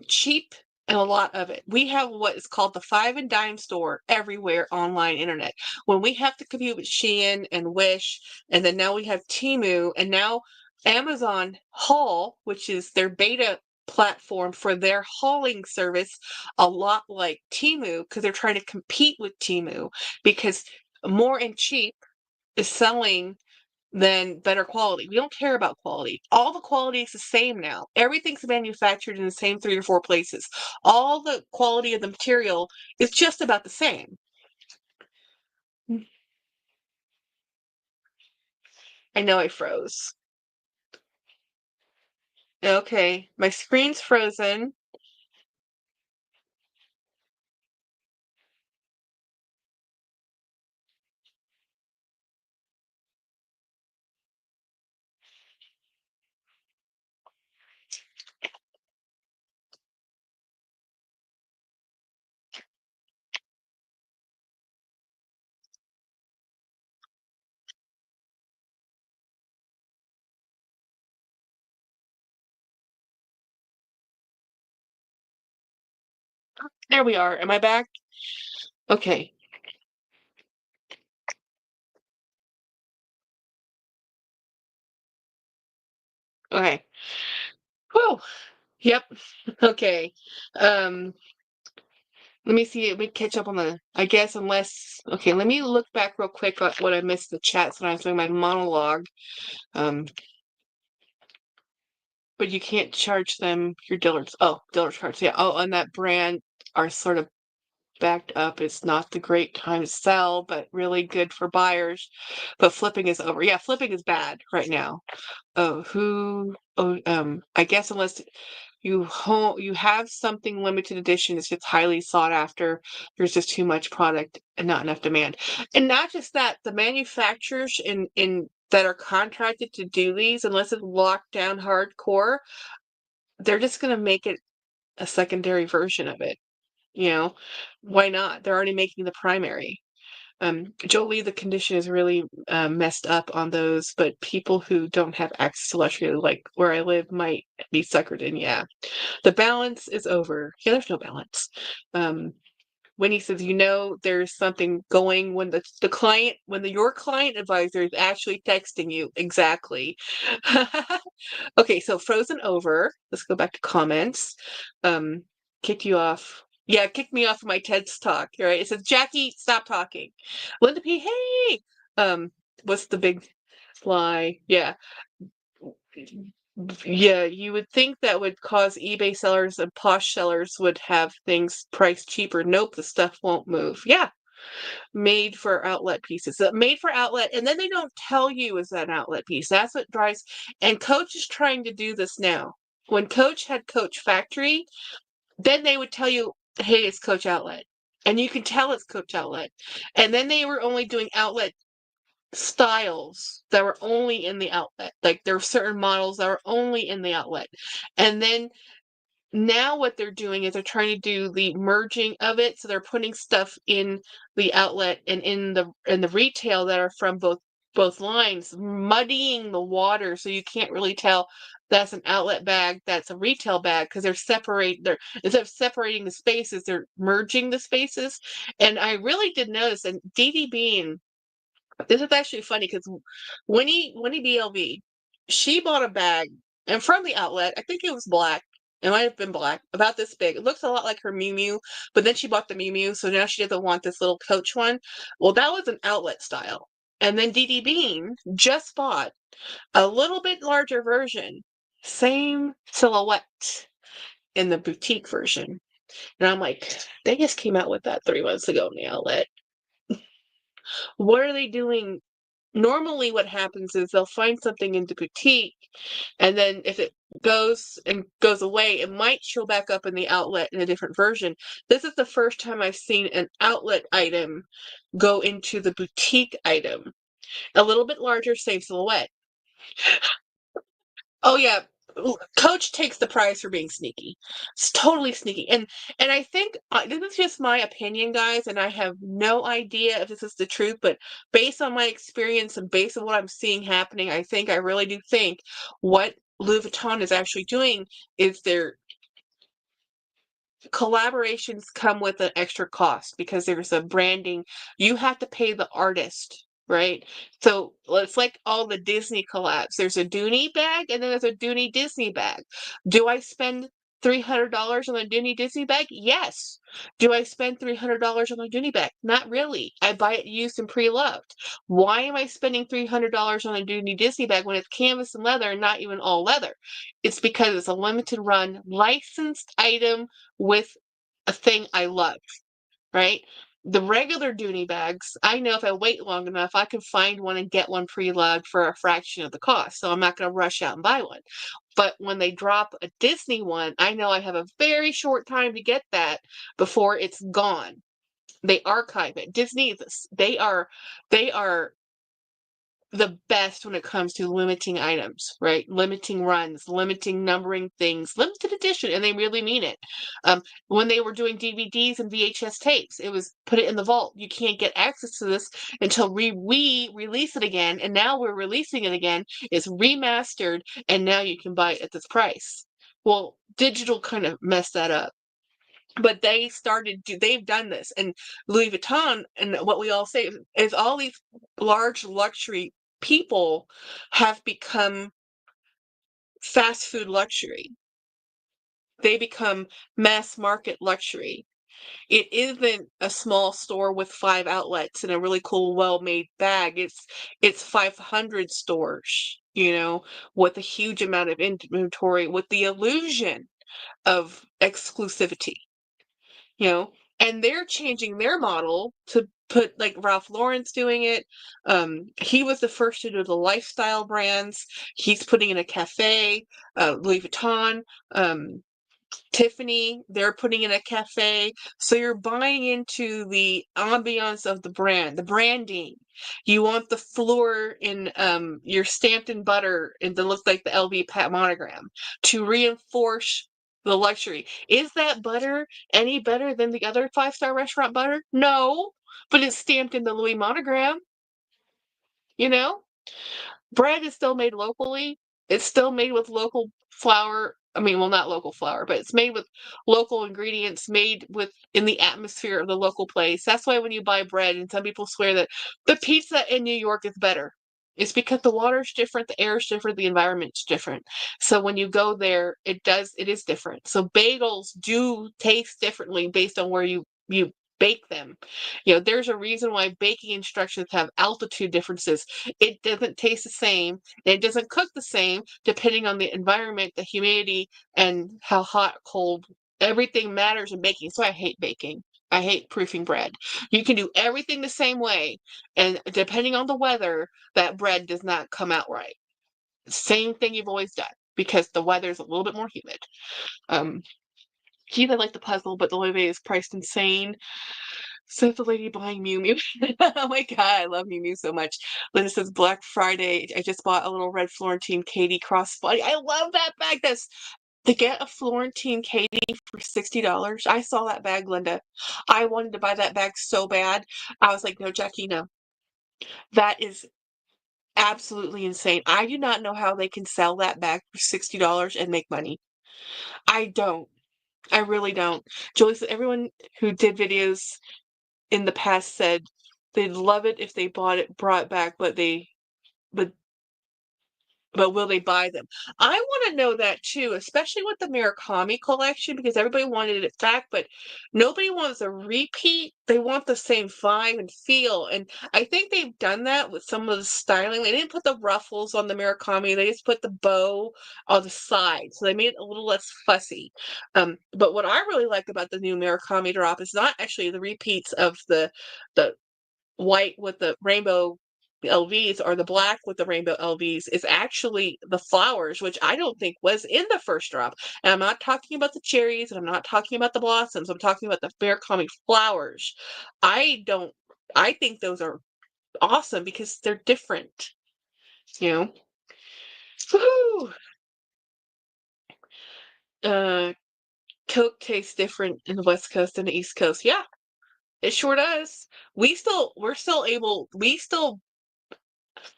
cheap, and a lot of it. We have what is called the five and dime store everywhere online internet. When we have to compete with Shein and Wish, and then now we have Temu, and now Amazon Haul, which is their beta platform for their hauling service, a lot like Temu, because they're trying to compete with Temu because more and cheap is selling than better quality. We don't care about quality. All the quality is the same now. Everything's manufactured in the same 3 or 4 places. All the quality of the material is just about the same. I know I froze. Okay, my screen's frozen. There we are. Am I back? Okay. Okay. Whew. Yep. Okay. Um, let me see. Let me catch up on the, I guess, unless, okay, let me look back real quick at what I missed the chats when I was doing my monologue. Um, but you can't charge them your Dillard's. Oh, Dillard's cards. Yeah. Oh, and that brand are sort of backed up. It's not the great time to sell, but really good for buyers. But flipping is over. Yeah, flipping is bad right now. I guess unless you have something limited edition, it's just highly sought after. There's just too much product and not enough demand. And not just that, the manufacturers in that are contracted to do these, unless it's locked down hardcore, they're just going to make it a secondary version of it. You know, why not? They're already making the primary. Jolie, the condition is really messed up on those, but people who don't have access to luxury, like where I live, might be suckered in. Yeah, the balance is over. Yeah, there's no balance. When he says, there's something going when the client, when your client advisor is actually texting you. Exactly. Okay, so frozen over. Let's go back to comments. Kicked you off. Yeah, kicked me off of my TED's talk. Right? It says, Jackie, stop talking. Linda P, hey. What's the big? fly. Yeah. Yeah, you would think that would cause eBay sellers and Posh sellers would have things priced cheaper. Nope, the stuff won't move. Yeah, made for outlet pieces. Made for outlet, and then they don't tell you is that an outlet piece. That's what drives. And Coach is trying to do this now. When Coach had Coach Factory, then they would tell you, hey, it's Coach Outlet. And you can tell it's Coach Outlet. And then they were only doing outlet styles that were only in the outlet. Like there were certain models that were only in the outlet. And then now what they're doing is they're trying to do the merging of it. So they're putting stuff in the outlet and in the retail that are from both lines, muddying the water so you can't really tell that's an outlet bag, that's a retail bag, because they're instead of separating the spaces, they're merging the spaces. And I really did notice, and Dee Dee Bean, this is actually funny because Winnie BLV, she bought a bag, and from the outlet, I think it was black. It might have been black, about this big. It looks a lot like her Miu Miu, but then she bought the Miu Miu, so now she doesn't want this little Coach one. Well, that was an outlet style. And then Dee Dee Bean just bought a little bit larger version, same silhouette in the boutique version. And I'm like, they just came out with that 3 months ago in the outlet. What are they doing? Normally what happens is they'll find something in the boutique, and then if it goes away, it might show back up in the outlet in a different version. This is the first time I've seen an outlet item go into the boutique item. A little bit larger, same silhouette. Oh yeah, Coach takes the prize for being sneaky. It's totally sneaky, and I think this is just my opinion, guys, and I have no idea if this is the truth. But based on my experience and based on what I'm seeing happening, I really do think what Louis Vuitton is actually doing is they're collaborations come with an extra cost because there's a branding. You have to pay the artist, right? So it's like all the Disney collabs. There's a Dooney bag and then there's a Dooney Disney bag. Do I spend $300 on a Dooney Disney bag? Yes. Do I spend $300 on a Dooney bag? Not really. I buy it used and pre-loved. Why am I spending $300 on a Dooney Disney bag when it's canvas and leather and not even all leather? It's because it's a limited run licensed item with a thing I love, right? The regular Dooney bags, I know if I wait long enough, I can find one and get one pre-loved for a fraction of the cost. So I'm not going to rush out and buy one. But when they drop a Disney one, I know I have a very short time to get that before it's gone. They archive it. Disney, they are the best when it comes to limiting items, right? Limiting runs, limiting numbering things, limited edition, and they really mean it. When they were doing DVDs and VHS tapes, it was put it in the vault. You can't get access to this until we release it again, and now we're releasing it again. It's remastered, and now you can buy it at this price. Well, digital kind of messed that up. But they've done this. And Louis Vuitton, and what we all say is all these large luxury people have become fast food luxury. They become mass market luxury. It isn't a small store with 5 outlets and a really cool, well-made bag. It's 500 stores, with a huge amount of inventory, with the illusion of exclusivity. you know, and they're changing their model to put like Ralph Lauren's doing it. He was the first to do the lifestyle brands. He's putting in a cafe. Louis Vuitton, Tiffany, they're putting in a cafe. So you're buying into the ambiance of the brand, the branding. You want the floor in your stamped in butter and to look like the LV Pat monogram to reinforce the luxury. Is that butter any better than the other 5-star restaurant butter? No, but it's stamped in the Louis monogram, you know? Bread is still made locally. It's still made with local flour. I mean, well, not local flour, but it's made with local ingredients, made with in the atmosphere of the local place. That's why when you buy bread, and some people swear that the pizza in New York is better. It's because the water's different, the air's different, the environment's different. So when you go there, it is different. So bagels do taste differently based on where you bake them. You know, there's a reason why baking instructions have altitude differences. It doesn't taste the same. It doesn't cook the same depending on the environment, the humidity, and how hot, cold. Everything matters in baking. So I hate baking. I hate proofing bread. You can do everything the same way, and depending on the weather, that bread does not come out right. Same thing you've always done because the weather's a little bit more humid. Um, Geez, I like the puzzle, but the Loewe is priced insane. Says the lady buying Mew Mew. Oh my god, I love Mew Mew so much. Linda says Black Friday. I just bought a little red Florentine Katie crossbody. I love that bag. That's to get a Florentine Katie for $60. I saw that bag, Linda. I wanted to buy that bag so bad. I was like, no, Jackie, no. That is absolutely insane. I do not know how they can sell that bag for $60 and make money. I don't. I really don't. Julie said everyone who did videos in the past said they'd love it if they brought it back, but but will they buy them? I want to know that too, especially with the Murakami collection, because everybody wanted it back, but nobody wants a repeat. They want the same vibe and feel. And I think they've done that with some of the styling. They didn't put the ruffles on the Murakami, they just put the bow on the side. So they made it a little less fussy. But what I really like about the new Murakami drop is not actually the repeats of the white with the rainbow LVs or the black with the rainbow LVs is actually the flowers, which I don't think was in the first drop. And I'm not talking about the cherries and I'm not talking about the blossoms. I'm talking about the Murakami flowers. I don't, I think those are awesome because they're different, you know? Woohoo! Coke tastes different in the West Coast and the East Coast. Yeah, it sure does. We're still able, we still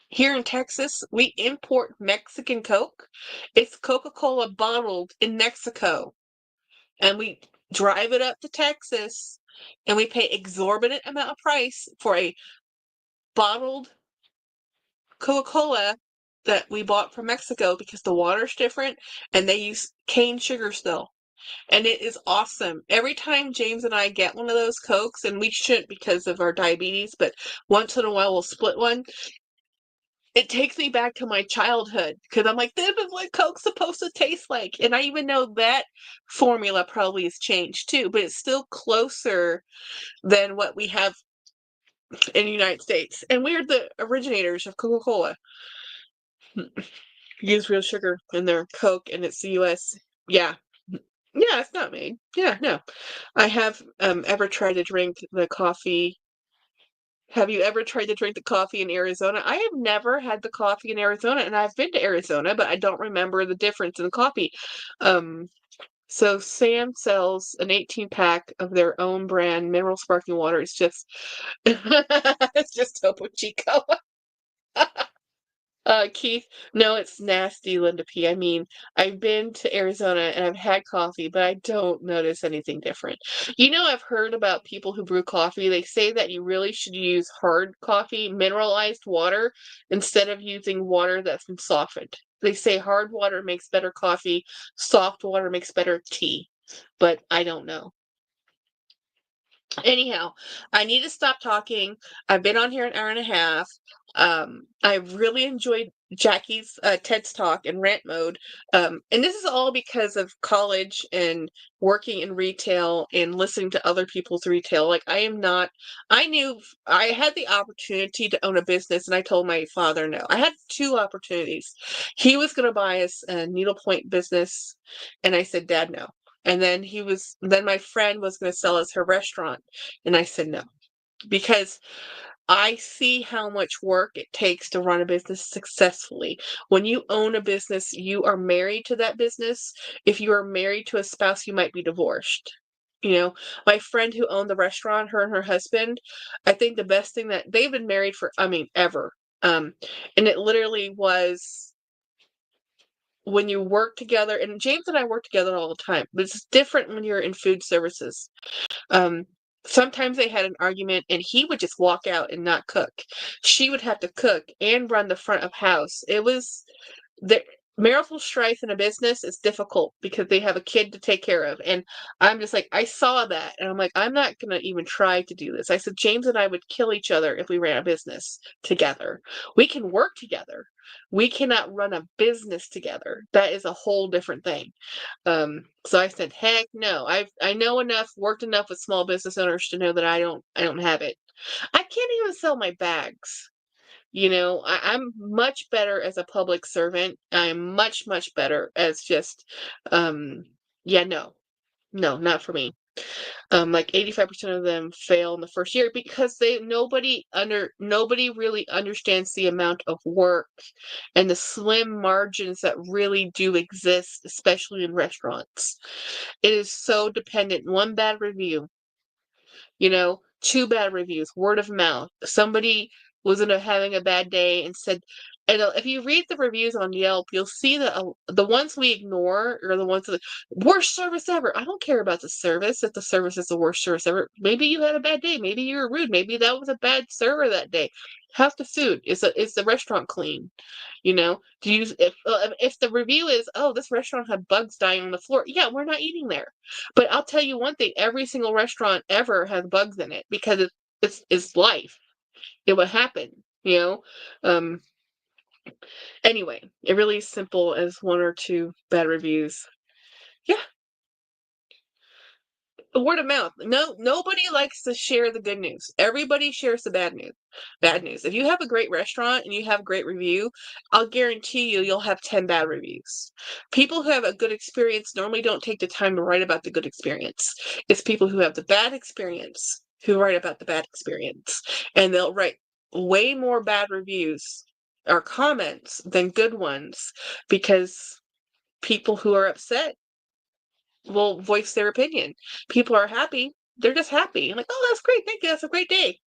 here in Texas, we import Mexican Coke. It's Coca-Cola bottled in Mexico. And we drive it up to Texas and we pay exorbitant amount of price for a bottled Coca-Cola that we bought from Mexico because the water's different and they use cane sugar still. And it is awesome. Every time James and I get one of those Cokes, and we shouldn't because of our diabetes, but once in a while we'll split one. It takes me back to my childhood because I'm like, this is what Coke's supposed to taste like. And I even know that formula probably has changed too, but it's still closer than what we have in the United States. And we're the originators of Coca-Cola. Use real sugar in their Coke and it's the US. Yeah. Yeah, it's not made. Yeah, no. I have ever tried to drink the coffee. Have you ever tried to drink the coffee in Arizona? I have never had the coffee in Arizona, and I've been to Arizona, but I don't remember the difference in the coffee. Um, so Sam sells an 18-pack of their own brand mineral sparkling water. It's just it's just Topo Chico. Keith, no, it's nasty, Linda P. I mean, I've been to Arizona and I've had coffee, but I don't notice anything different. You know, I've heard about people who brew coffee. They say that you really should use hard coffee, mineralized water, instead of using water that's been softened. They say hard water makes better coffee, soft water makes better tea, but I don't know. Anyhow, I need to stop talking. I've been on here an hour and a half. I really enjoyed Jackie's TED's talk and rant mode. And this is all because of college and working in retail and listening to other people's retail. Like I knew I had the opportunity to own a business and I told my father no. I had two opportunities. He was going to buy us a needlepoint business and I said, Dad, no. And then my friend was going to sell us her restaurant. And I said no, because I see how much work it takes to run a business successfully. When you own a business, you are married to that business. If you are married to a spouse, you might be divorced. You know, my friend who owned the restaurant, her and her husband, I think the best thing that they've been married for, I mean, ever. And it literally was when you work together, and James and I work together all the time, but it's different when you're in food services. Um, Sometimes they had an argument and he would just walk out and not cook. She would have to cook and run the front of house. It was there. marital strife in a business is difficult because they have a kid to take care of. And I'm just like, I saw that. And I'm like, I'm not going to even try to do this. I said, James and I would kill each other if we ran a business together. We can work together. We cannot run a business together. That is a whole different thing. So I said, heck no. I know enough, worked enough with small business owners to know that I don't have it. I can't even sell my bags. I'm much better as a public servant. I'm much, much better as just, um, yeah, no, no, not for me. Like 85% of them fail in the first year because nobody really understands the amount of work and the slim margins that really do exist, especially in restaurants. It is so dependent. One bad review, two bad reviews, word of mouth. Somebody was having a bad day and said, and if you read the reviews on Yelp, you'll see that the ones we ignore are the ones that worst service ever. I don't care about the service if the service is the worst service ever. Maybe you had a bad day. Maybe you were rude. Maybe that was a bad server that day. How's the food? Is the restaurant clean? Do you if the review is, oh, this restaurant had bugs dying on the floor, yeah, we're not eating there. But I'll tell you one thing, every single restaurant ever has bugs in it because it's life. It would happen, you know. Um anyway, it really is simple as one or two bad reviews. Yeah, word of mouth. No, nobody likes to share the good news. Everybody shares the bad news. Bad news. If you have a great restaurant and you have a great review, I'll guarantee you'll have 10 bad reviews. People who have a good experience normally don't take the time to write about the good experience. It's people who have the bad experience who write about the bad experience. And they'll write way more bad reviews or comments than good ones because people who are upset will voice their opinion. People are happy. They're just happy. I'm like, oh, that's great. Thank you. That's a great day.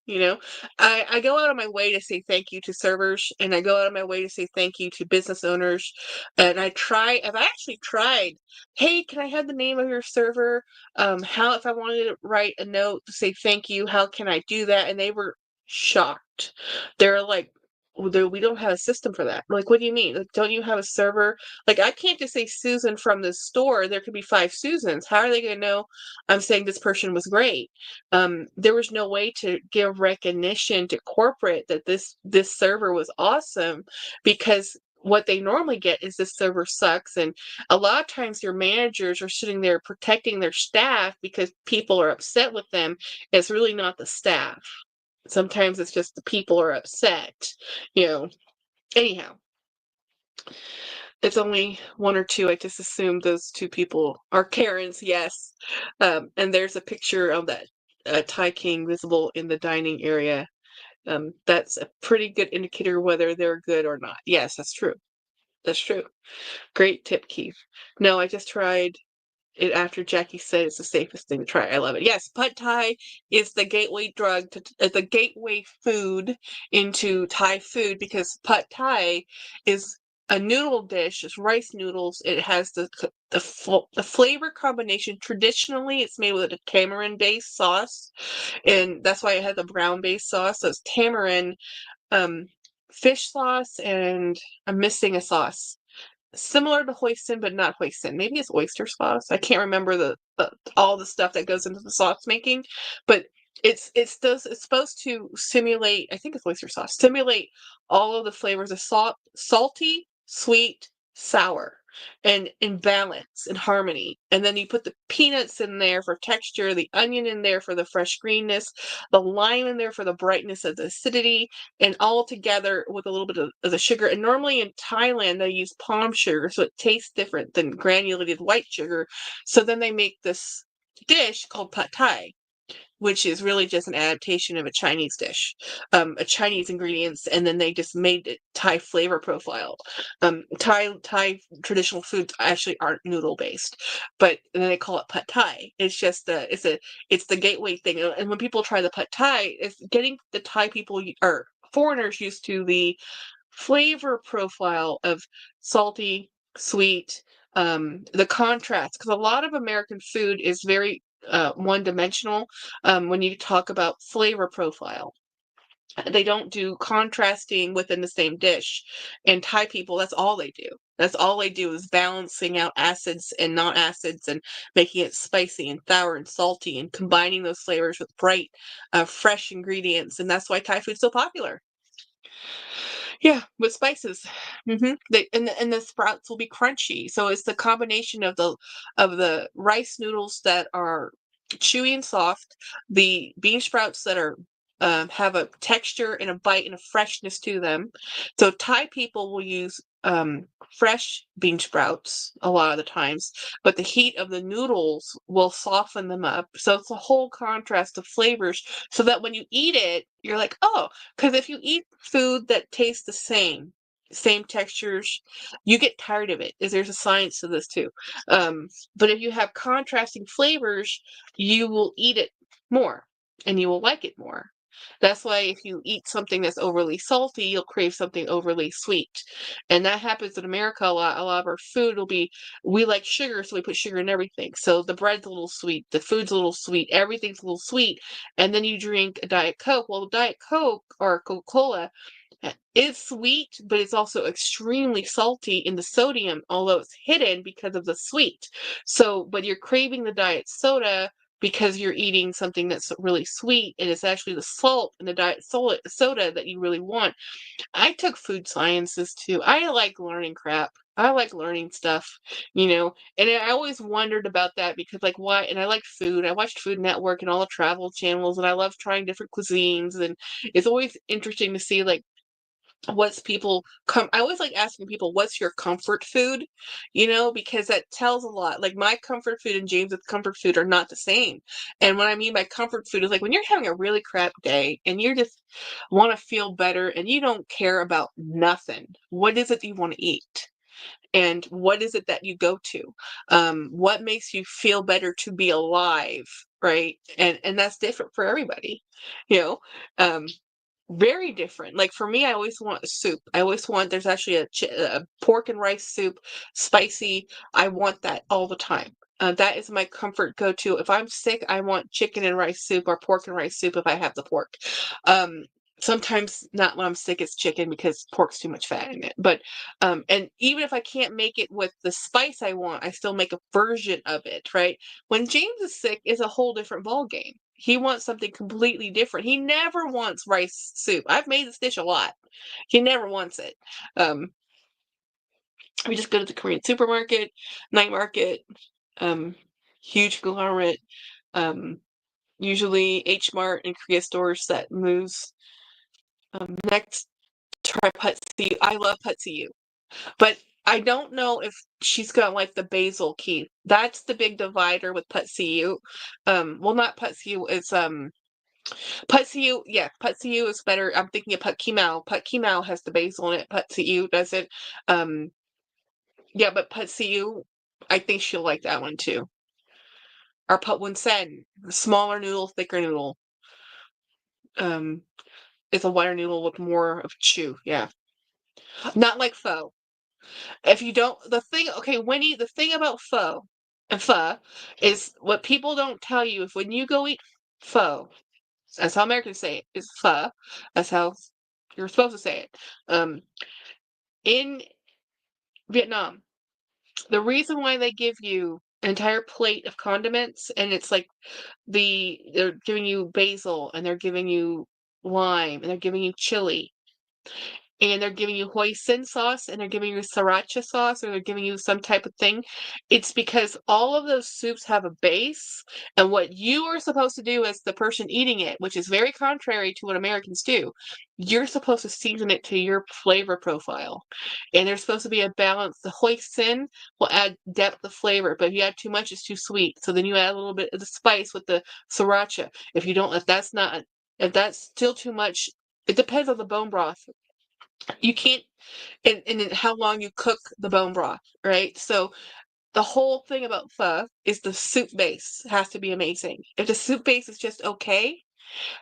I go out of my way to say thank you to servers and I go out of my way to say thank you to business owners. And I've actually tried, hey, can I have the name of your server? If I wanted to write a note to say thank you, how can I do that? And they were shocked. They're like, well, we don't have a system for that. I'm like, what do you mean? Like, don't you have a server? Like, I can't just say Susan from the store. There could be 5 Susans. How are they going to know I'm saying this person was great? There was no way to give recognition to corporate that this server was awesome because what they normally get is this server sucks. And a lot of times your managers are sitting there protecting their staff because people are upset with them. It's really not the staff. Sometimes it's just the people are upset, you know. Anyhow, it's only one or two. I just assumed those two people are Karens, yes. And there's a picture of that Thai King visible in the dining area. That's a pretty good indicator whether they're good or not. Yes, that's true. That's true. Great tip, Keith. No, I just tried it after Jackie said it's the safest thing to try. I love it. Yes, pad thai is the gateway drug to the gateway food into Thai food because pad thai is a noodle dish. It's rice noodles. It has the flavor combination. Traditionally, it's made with a tamarind-based sauce, and that's why it has a brown-based sauce. So it's tamarind, um, fish sauce, and I'm missing a sauce similar to hoisin, but not hoisin. Maybe it's oyster sauce. I can't remember all the stuff that goes into the sauce making, but it's supposed to simulate. I think it's oyster sauce. Simulate all of the flavors of salty, sweet, sour, and in balance and harmony. And then you put the peanuts in there for texture, the onion in there for the fresh greenness, the lime in there for the brightness of the acidity, and all together with a little bit of the sugar. And normally in Thailand, they use palm sugar, so it tastes different than granulated white sugar. So then they make this dish called pad thai, which is really just an adaptation of a Chinese dish, a Chinese ingredients, and then they just made it Thai flavor profile. Thai traditional foods actually aren't noodle based, but then they call it pad Thai. It's just it's the gateway thing, and when people try the pad Thai, it's getting the Thai people or foreigners used to the flavor profile of salty, sweet, the contrast, because a lot of American food is very one-dimensional when you talk about flavor profile. They don't do contrasting within the same dish. And Thai people, that's all they do. That's all they do, is balancing out acids and non-acids and making it spicy and sour and salty and combining those flavors with bright, fresh ingredients. And that's why Thai food's so popular. Yeah, with spices. And the sprouts will be crunchy. So it's the combination of the rice noodles that are chewy and soft, the bean sprouts that are have a texture and a bite and a freshness to them. So Thai people will use fresh bean sprouts a lot of the times, but the heat of the noodles will soften them up. So it's a whole contrast of flavors, so that when you eat it, you're like, oh, because if you eat food that tastes the same textures, you get tired of it. There's a science to this too. But if you have contrasting flavors, you will eat it more and you will like it more. That's why if you eat something that's overly salty, you'll crave something overly sweet. And that happens in America a lot. A lot of our food will be, we like sugar, so we put sugar in everything. So the bread's a little sweet, the food's a little sweet, everything's a little sweet. And then you drink a Diet Coke. Well, Diet Coke or Coca-Cola is sweet, but it's also extremely salty in the sodium, although it's hidden because of the sweet. So, but you're craving the diet soda because you're eating something that's really sweet, and it's actually the salt in the diet soda that you really want. I took food sciences too. I like learning crap. I like learning stuff, and I always wondered about that because, like, why? And I like food. I watched Food Network and all the travel channels, and I love trying different cuisines. And it's always interesting to see, like, what's people come I always like asking people, what's your comfort food, because that tells a lot. Like, my comfort food and James's comfort food are not the same. And what I mean by comfort food is, like, when you're having a really crap day and you just want to feel better and you don't care about nothing, what is it that you want to eat? And what is it that you go to? What makes you feel better to be alive, right? And that's different for everybody, you know um very different. Like, for me, I always want a soup. I always want, there's actually a pork and rice soup, spicy. I want that all the time. That is my comfort go-to. If I'm sick, I want chicken and rice soup or pork and rice soup if I have the pork. Um, Sometimes not when I'm sick, it's chicken because pork's too much fat in it. But and even if I can't make it with the spice I want, I still make a version of it, right? When James is sick, it's a whole different ball game. He wants something completely different. He never wants rice soup. I've made this dish a lot. He never wants it. Um, we just go to the Korean supermarket, night market, um, huge conglomerate, um, usually H Mart and Korea stores that moves. Next, try Putzi. I love Putzi, but I don't know if she's gonna like the basil key. That's the big divider with Putzi. Well, not Putzi. It's Putzi, yeah, Putzi is better. I'm thinking of Put Kimao. Put Kimao has the basil in it. Putzi doesn't. Um, yeah, but Putzi, I think she'll like that one too. Or Put Wunsen, smaller noodle, thicker noodle. Um, it's a wider noodle with more of chew. Yeah, not like pho. If you don't, the thing, okay, Winnie, the thing about pho is what people don't tell you. If when you go eat pho, that's how Americans say it, is pho. That's how you're supposed to say it. In Vietnam, the reason why they give you an entire plate of condiments, and it's like they're giving you basil and they're giving you lime and they're giving you chili and they're giving you hoisin sauce and they're giving you sriracha sauce or they're giving you some type of thing, it's because all of those soups have a base, and what you are supposed to do as the person eating it, which is very contrary to what Americans do, you're supposed to season it to your flavor profile. And there's supposed to be a balance. The hoisin will add depth of flavor, but if you add too much, it's too sweet. So then you add a little bit of the spice with the sriracha. If that's still too much, it depends on the bone broth. You can't, and how long you cook the bone broth, right? So the whole thing about pho is the soup base has to be amazing. If the soup base is just okay,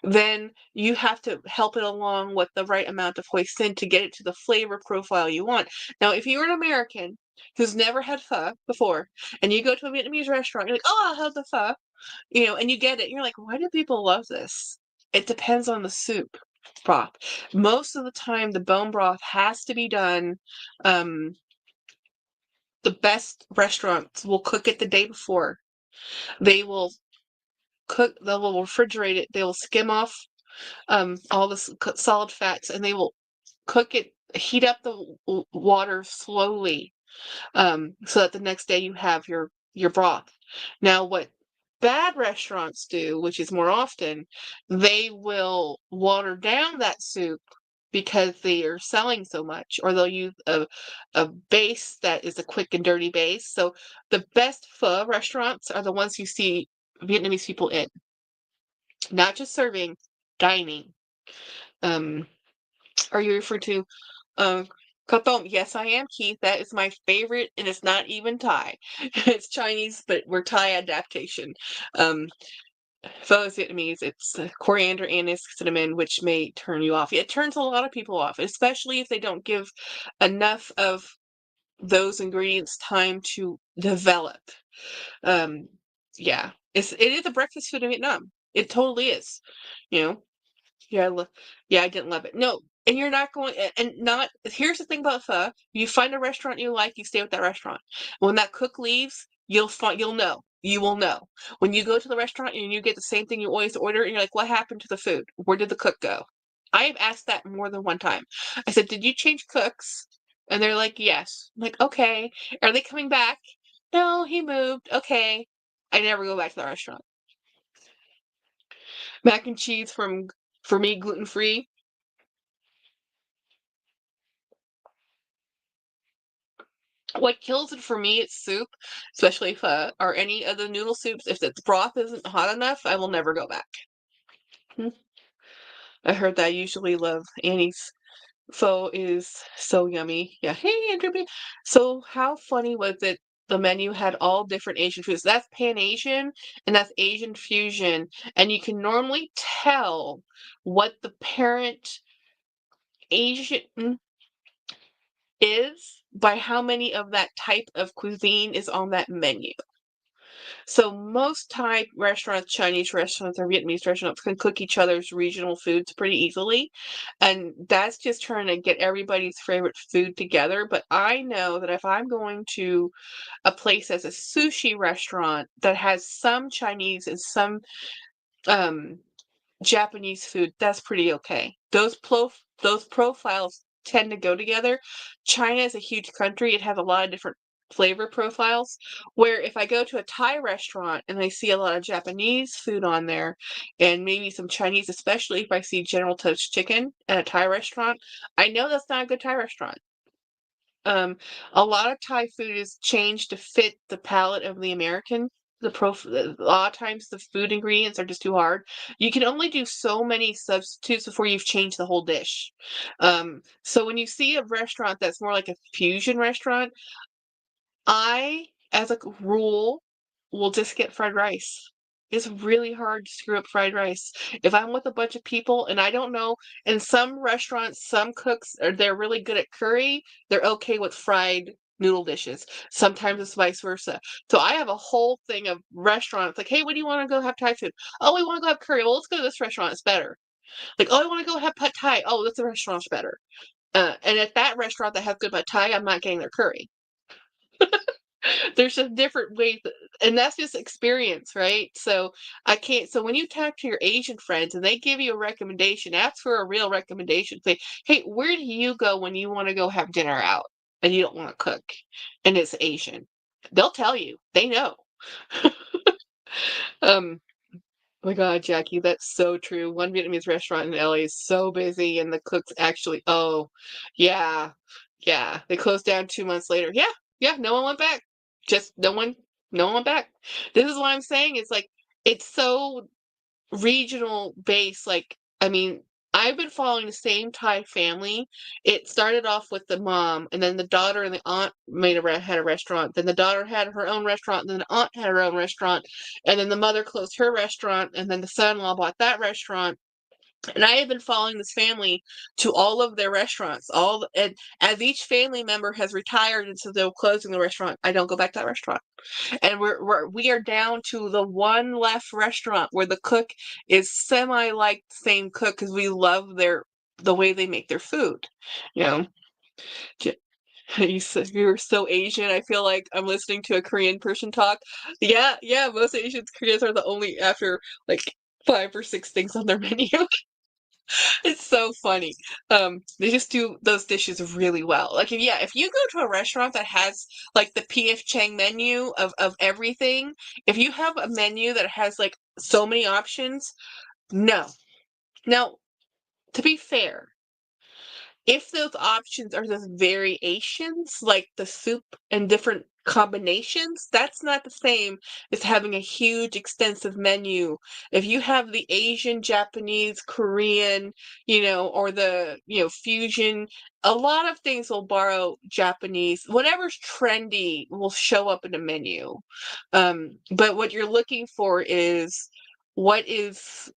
then you have to help it along with the right amount of hoisin to get it to the flavor profile you want. Now, if you're an American who's never had pho before, and you go to a Vietnamese restaurant, you're like, oh, I'll have the pho, and you get it, and you're like, why do people love this? It depends on the soup broth. Most of the time, the bone broth has to be done, um, the best restaurants will cook it the day before. They will they will refrigerate it. They will skim off all the solid fats, and they will cook it, heat up the water slowly, so that the next day you have your broth. Now, what bad restaurants do, which is more often, they will water down that soup because they are selling so much, or they'll use a base that is a quick and dirty base. So the best pho restaurants are the ones you see Vietnamese people in, not just serving, dining. Um, are you referring to Katom? Yes, I am, Keith. That is my favorite, and it's not even Thai. It's Chinese, but we're Thai adaptation. Um, Pho is Vietnamese. It's coriander, anise, cinnamon, which may turn you off. It turns a lot of people off, especially if they don't give enough of those ingredients time to develop. Um, yeah, it is a breakfast food in Vietnam. It totally is. You know, yeah, I didn't love it. No, and you're not going, and not, here's the thing about pho. You find a restaurant you like, you stay with that restaurant. When that cook leaves, you'll know. You will know. When you go to the restaurant and you get the same thing you always order, and you're like, what happened to the food? Where did the cook go? I have asked that more than one time. I said, did you change cooks? And they're like, yes. I'm like, okay. Are they coming back? No, he moved. Okay. I never go back to the restaurant. Mac and cheese for me, gluten free. What kills it for me, it's soup, especially pho, or any of the noodle soups. If the broth isn't hot enough, I will never go back. Hmm. I heard that I usually love Annie's pho is so yummy. Yeah. Hey, Andrew. So how funny was it? The menu had all different Asian foods. That's Pan Asian and that's Asian fusion. And you can normally tell what the parent Asian is by how many of that type of cuisine is on that menu. So most Thai restaurants, Chinese restaurants, or Vietnamese restaurants can cook each other's regional foods pretty easily. And that's just trying to get everybody's favorite food together. But I know that if I'm going to a place as a sushi restaurant that has some Chinese and some um, Japanese food, that's pretty okay. Those profiles tend to go together. China is a huge country. It has a lot of different flavor profiles. Where if I go to a Thai restaurant and I see a lot of Japanese food on there and maybe some Chinese, especially if I see General Tso's chicken at a Thai restaurant, I know that's not a good Thai restaurant. A lot of Thai food is changed to fit the palate of the American. A lot of times the food ingredients are just too hard. You can only do so many substitutes before you've changed the whole dish. So when you see a restaurant that's more like a fusion restaurant, I, as a rule, will just get fried rice. It's really hard to screw up fried rice. If I'm with a bunch of people and I don't know, in some restaurants, some cooks they're really good at curry. They're okay with fried noodle dishes. Sometimes it's vice versa. So I have a whole thing of restaurants like, hey, what do you want to go have Thai food? Oh, we want to go have curry. Well, let's go to this restaurant. It's better. Like, oh, I want to go have pad Thai. Oh, this restaurant's better. And at that restaurant that has good pad Thai, I'm not getting their curry. There's just different ways, and that's just experience, right? So I can't. So when you talk to your Asian friends and they give you a recommendation, ask for a real recommendation. Say, hey, where do you go when you want to go have dinner out and you don't want to cook, and it's Asian? They'll tell you. They know. um, Oh my God, Jackie, that's so true. One Vietnamese restaurant in LA is so busy, and the cooks actually, oh, yeah, yeah. They closed down 2 months later. Yeah, yeah, no one went back. Just no one went back. This is what I'm saying. It's like, it's so regional based. Like, I mean, I've been following the same Thai family. It started off with the mom, and then the daughter and the aunt had a restaurant. Then the daughter had her own restaurant. Then the aunt had her own restaurant, and then the mother closed her restaurant, and then the son-in-law bought that restaurant. And I have been following this family to all of their restaurants. And as each family member has retired, and so they're closing the restaurant, I don't go back to that restaurant. And we are down to the one left restaurant where the cook is semi like the same cook because we love the way they make their food. You know, You're so Asian. I feel like I'm listening to a Korean person talk. Yeah, yeah, most Asians, Koreans are the only after like 5 or 6 things on their menu. It's so funny. They just do those dishes really well. Like, yeah, if you go to a restaurant that has like the PF Chang menu of everything, if you have a menu that has like so many options, no. Now, to be fair, if those options are just variations, like the soup and different combinations, that's not the same as having a huge, extensive menu. If you have the Asian, Japanese, Korean, or the, fusion, a lot of things will borrow Japanese. Whatever's trendy will show up in the menu. But what you're looking for is what is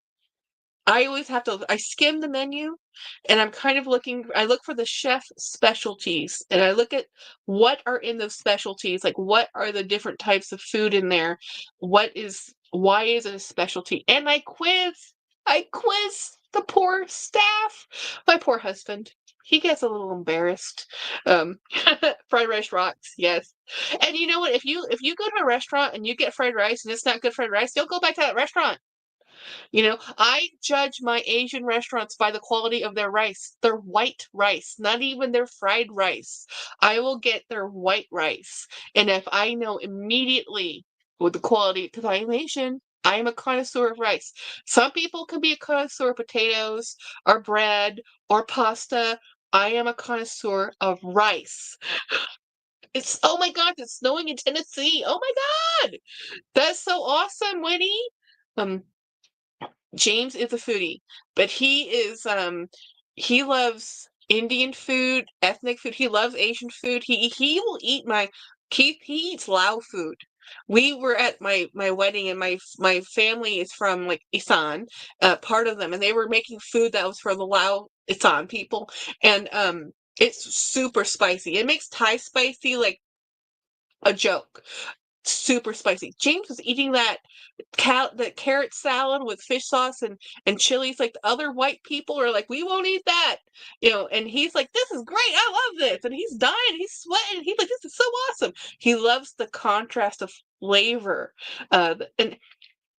I always have to I skim the menu and I look for the chef specialties and I look at what are in those specialties, like what are the different types of food in there? Why is it a specialty? And I quiz the poor staff. My poor husband. He gets a little embarrassed. Um, Fried rice rocks, yes. And you know what? If you go to a restaurant and you get fried rice and it's not good fried rice, you'll go back to that restaurant. I judge my Asian restaurants by the quality of their rice, their white rice, not even their fried rice. I will get their white rice. And if I know immediately with the quality, because I am Asian, I am a connoisseur of rice. Some people can be a connoisseur of potatoes or bread or pasta. I am a connoisseur of rice. Oh my God, it's snowing in Tennessee. Oh my God. That's so awesome, Winnie. Um, James is a foodie, but he loves Indian food, ethnic food. He loves Asian food. He will eat he eats Lao food. We were at my wedding and my family is from like Isan, part of them, and they were making food that was for the Lao Isan people, and it's super spicy. It makes Thai spicy like a joke. Super spicy. James was eating the carrot salad with fish sauce and chilies. Like the other white people are like, we won't eat that, And he's like, this is great. I love this. And he's dying. He's sweating. He's like, this is so awesome. He loves the contrast of flavor. And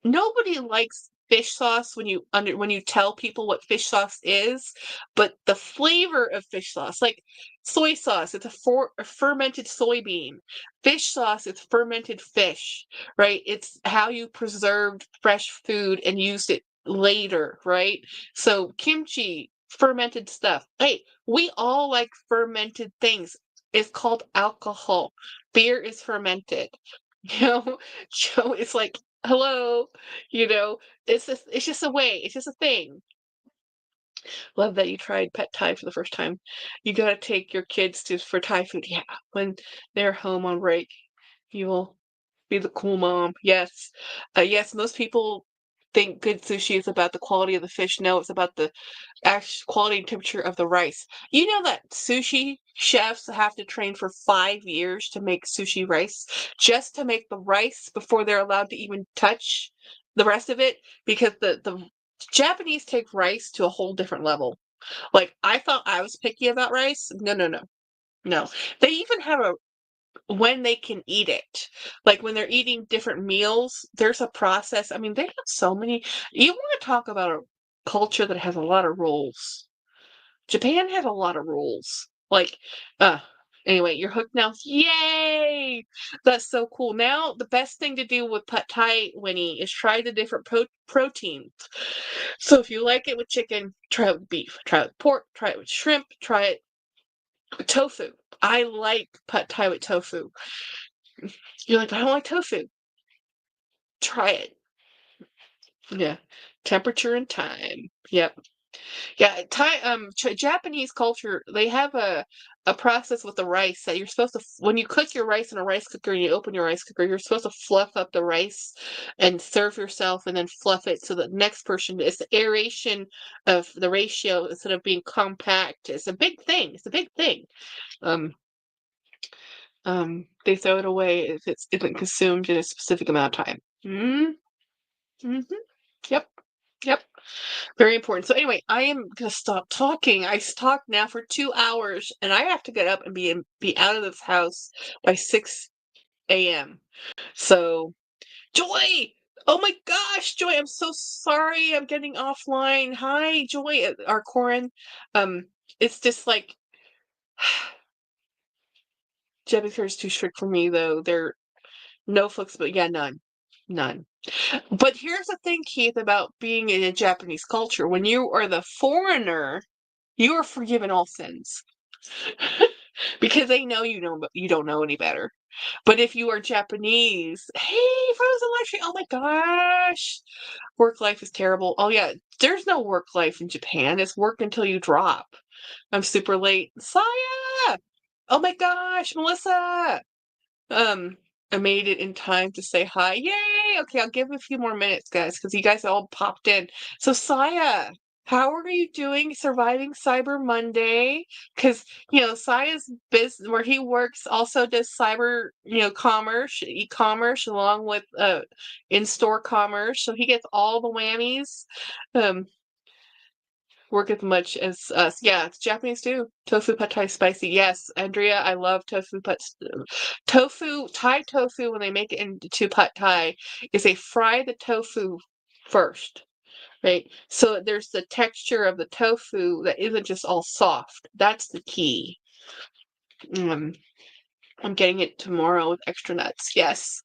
nobody likes fish sauce when you tell people what fish sauce is, but the flavor of fish sauce, like soy sauce, it's a fermented soybean. Fish sauce, it's fermented fish, right? It's how you preserved fresh food and used it later, right? So kimchi, fermented stuff. Hey, we all like fermented things. It's called alcohol. Beer is fermented. You know, so it's like hello, it's just a way, it's just a thing. Love that you tried pet Thai for the first time. You gotta take your kids to for Thai food. Yeah, when they're home on break, you will be the cool mom. Yes. Yes, most people think good sushi is about the quality of the fish. No, it's about the actual quality and temperature of the rice. You know that sushi chefs have to train for 5 years to make sushi rice, just to make the rice before they're allowed to even touch the rest of it, because the Japanese take rice to a whole different level. Like I thought I was picky about rice. No, no, no. No. They even have a when they can eat it. Like when they're eating different meals, there's a process. I mean, they have so many. You want to talk about a culture that has a lot of rules. Japan has a lot of rules. Like, uh, anyway, you're hooked now. Yay! That's so cool. Now, the best thing to do with pad thai, Winnie, is try the different proteins. So if you like it with chicken, try it with beef. Try it with pork. Try it with shrimp. Try it with tofu. I like pad thai with tofu. You're like, I don't like tofu. Try it. Yeah. Temperature and time. Yep. Yeah, Japanese culture, they have a process with the rice that you're supposed to when you cook your rice in a rice cooker and you open your rice cooker, you're supposed to fluff up the rice and serve yourself and then fluff it so the next person it's the aeration of the ratio instead of being compact. It's a big thing. It's a big thing. Um they throw it away if it isn't consumed in a specific amount of time. Mm-hmm. Yep. Yep. Very important. So anyway, I am gonna stop talking. I talked now for 2 hours, and I have to get up and be out of this house by 6 a.m. So Joy! Oh my gosh, Joy, I'm so sorry I'm getting offline. Hi, Joy, our Corin. It's just like Jebiker is too strict for me though. They're no flexibility. Yeah, none. None. But here's the thing, Keith, about being in a Japanese culture. When you are the foreigner, you are forgiven all sins. Because they know you don't know any better. But if you are Japanese, hey, frozen life stream. Oh my gosh. Work life is terrible. Oh yeah, there's no work life in Japan. It's work until you drop. I'm super late. Saya! Oh my gosh, Melissa! Um, I made it in time to say hi. Yay! Okay, I'll give a few more minutes, guys, because you guys all popped in. So Saya, how are you doing surviving Cyber Monday? Because, Saya's business where he works also does cyber, commerce, e-commerce, along with in-store commerce. So he gets all the whammies. Um, work as much as us. Yeah, it's Japanese too. Tofu pad thai spicy. Yes, Andrea, I love tofu pad. Tofu, Thai tofu, when they make it into pad thai, is they fry the tofu first, right? So there's the texture of the tofu that isn't just all soft. That's the key. I'm getting it tomorrow with extra nuts. Yes.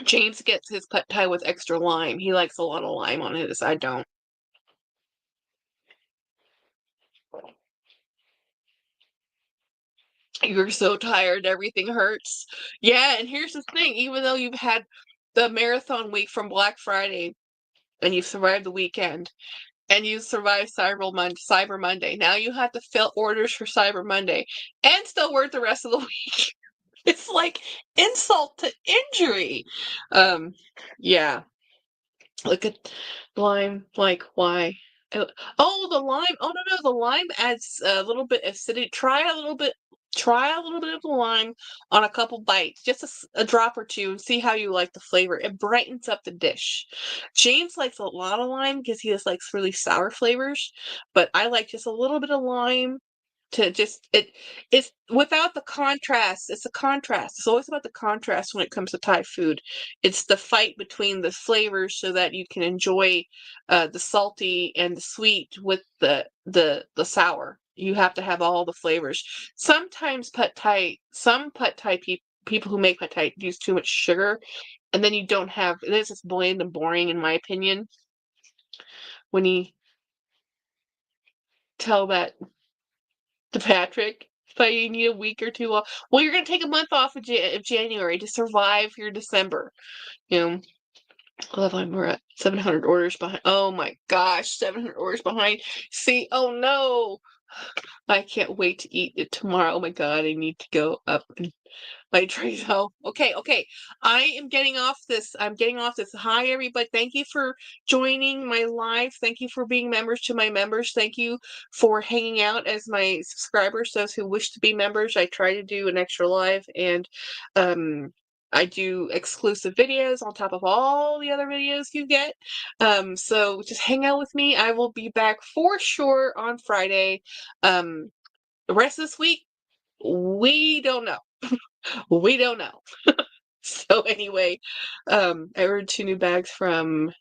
James gets his pad thai with extra lime. He likes a lot of lime on his. I don't. You're so tired, everything hurts. Yeah, and here's the thing, even though you've had the marathon week from Black Friday and you've survived the weekend and you survived Cyber Monday, now you have to fill orders for Cyber Monday and still work the rest of the week. It's like insult to injury. Um, yeah. Look at lime, like why? Oh, the lime. Oh no, no, the lime adds a little bit acidity. Try a little bit of the lime on a couple bites, just a drop or two, and see how you like the flavor. It brightens up the dish. James likes a lot of lime because he just likes really sour flavors, but I like just a little bit of lime to just it's without the contrast. It's a contrast. It's always about the contrast when it comes to Thai food. It's the fight between the flavors so that you can enjoy the salty and the sweet with the sour. You have to have all the flavors. Sometimes some pad thai people who make pad thai use too much sugar, and then you don't have. And it's just bland and boring, in my opinion. When you tell that to Patrick, but you need a week or two off. Well, you're gonna take a month off of January to survive your December. You know, I love we're at 700 orders behind. Oh my gosh, 700 orders behind. See, oh no, I can't wait to eat it tomorrow. Oh my god, I need to go up and my trays. Oh, okay, okay. I am getting off this. I'm getting off this. Hi, everybody. Thank you for joining my live. Thank you for being members to my members. Thank you for hanging out as my subscribers, those who wish to be members. I try to do an extra live and I do exclusive videos on top of all the other videos you get. So just hang out with me. I will be back for sure on Friday. The rest of this week, we don't know. We don't know. So anyway, I ordered 2 new bags from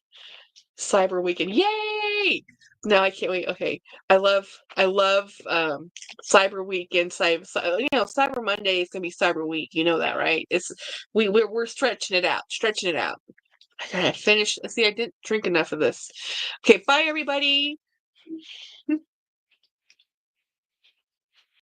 Cyber Weekend. Yay! Now I can't wait. Okay. I love Cyber Weekend, Cyber Monday is gonna be Cyber Week. You know that, right? We're stretching it out, stretching it out. I gotta finish. See, I didn't drink enough of this. Okay, bye everybody.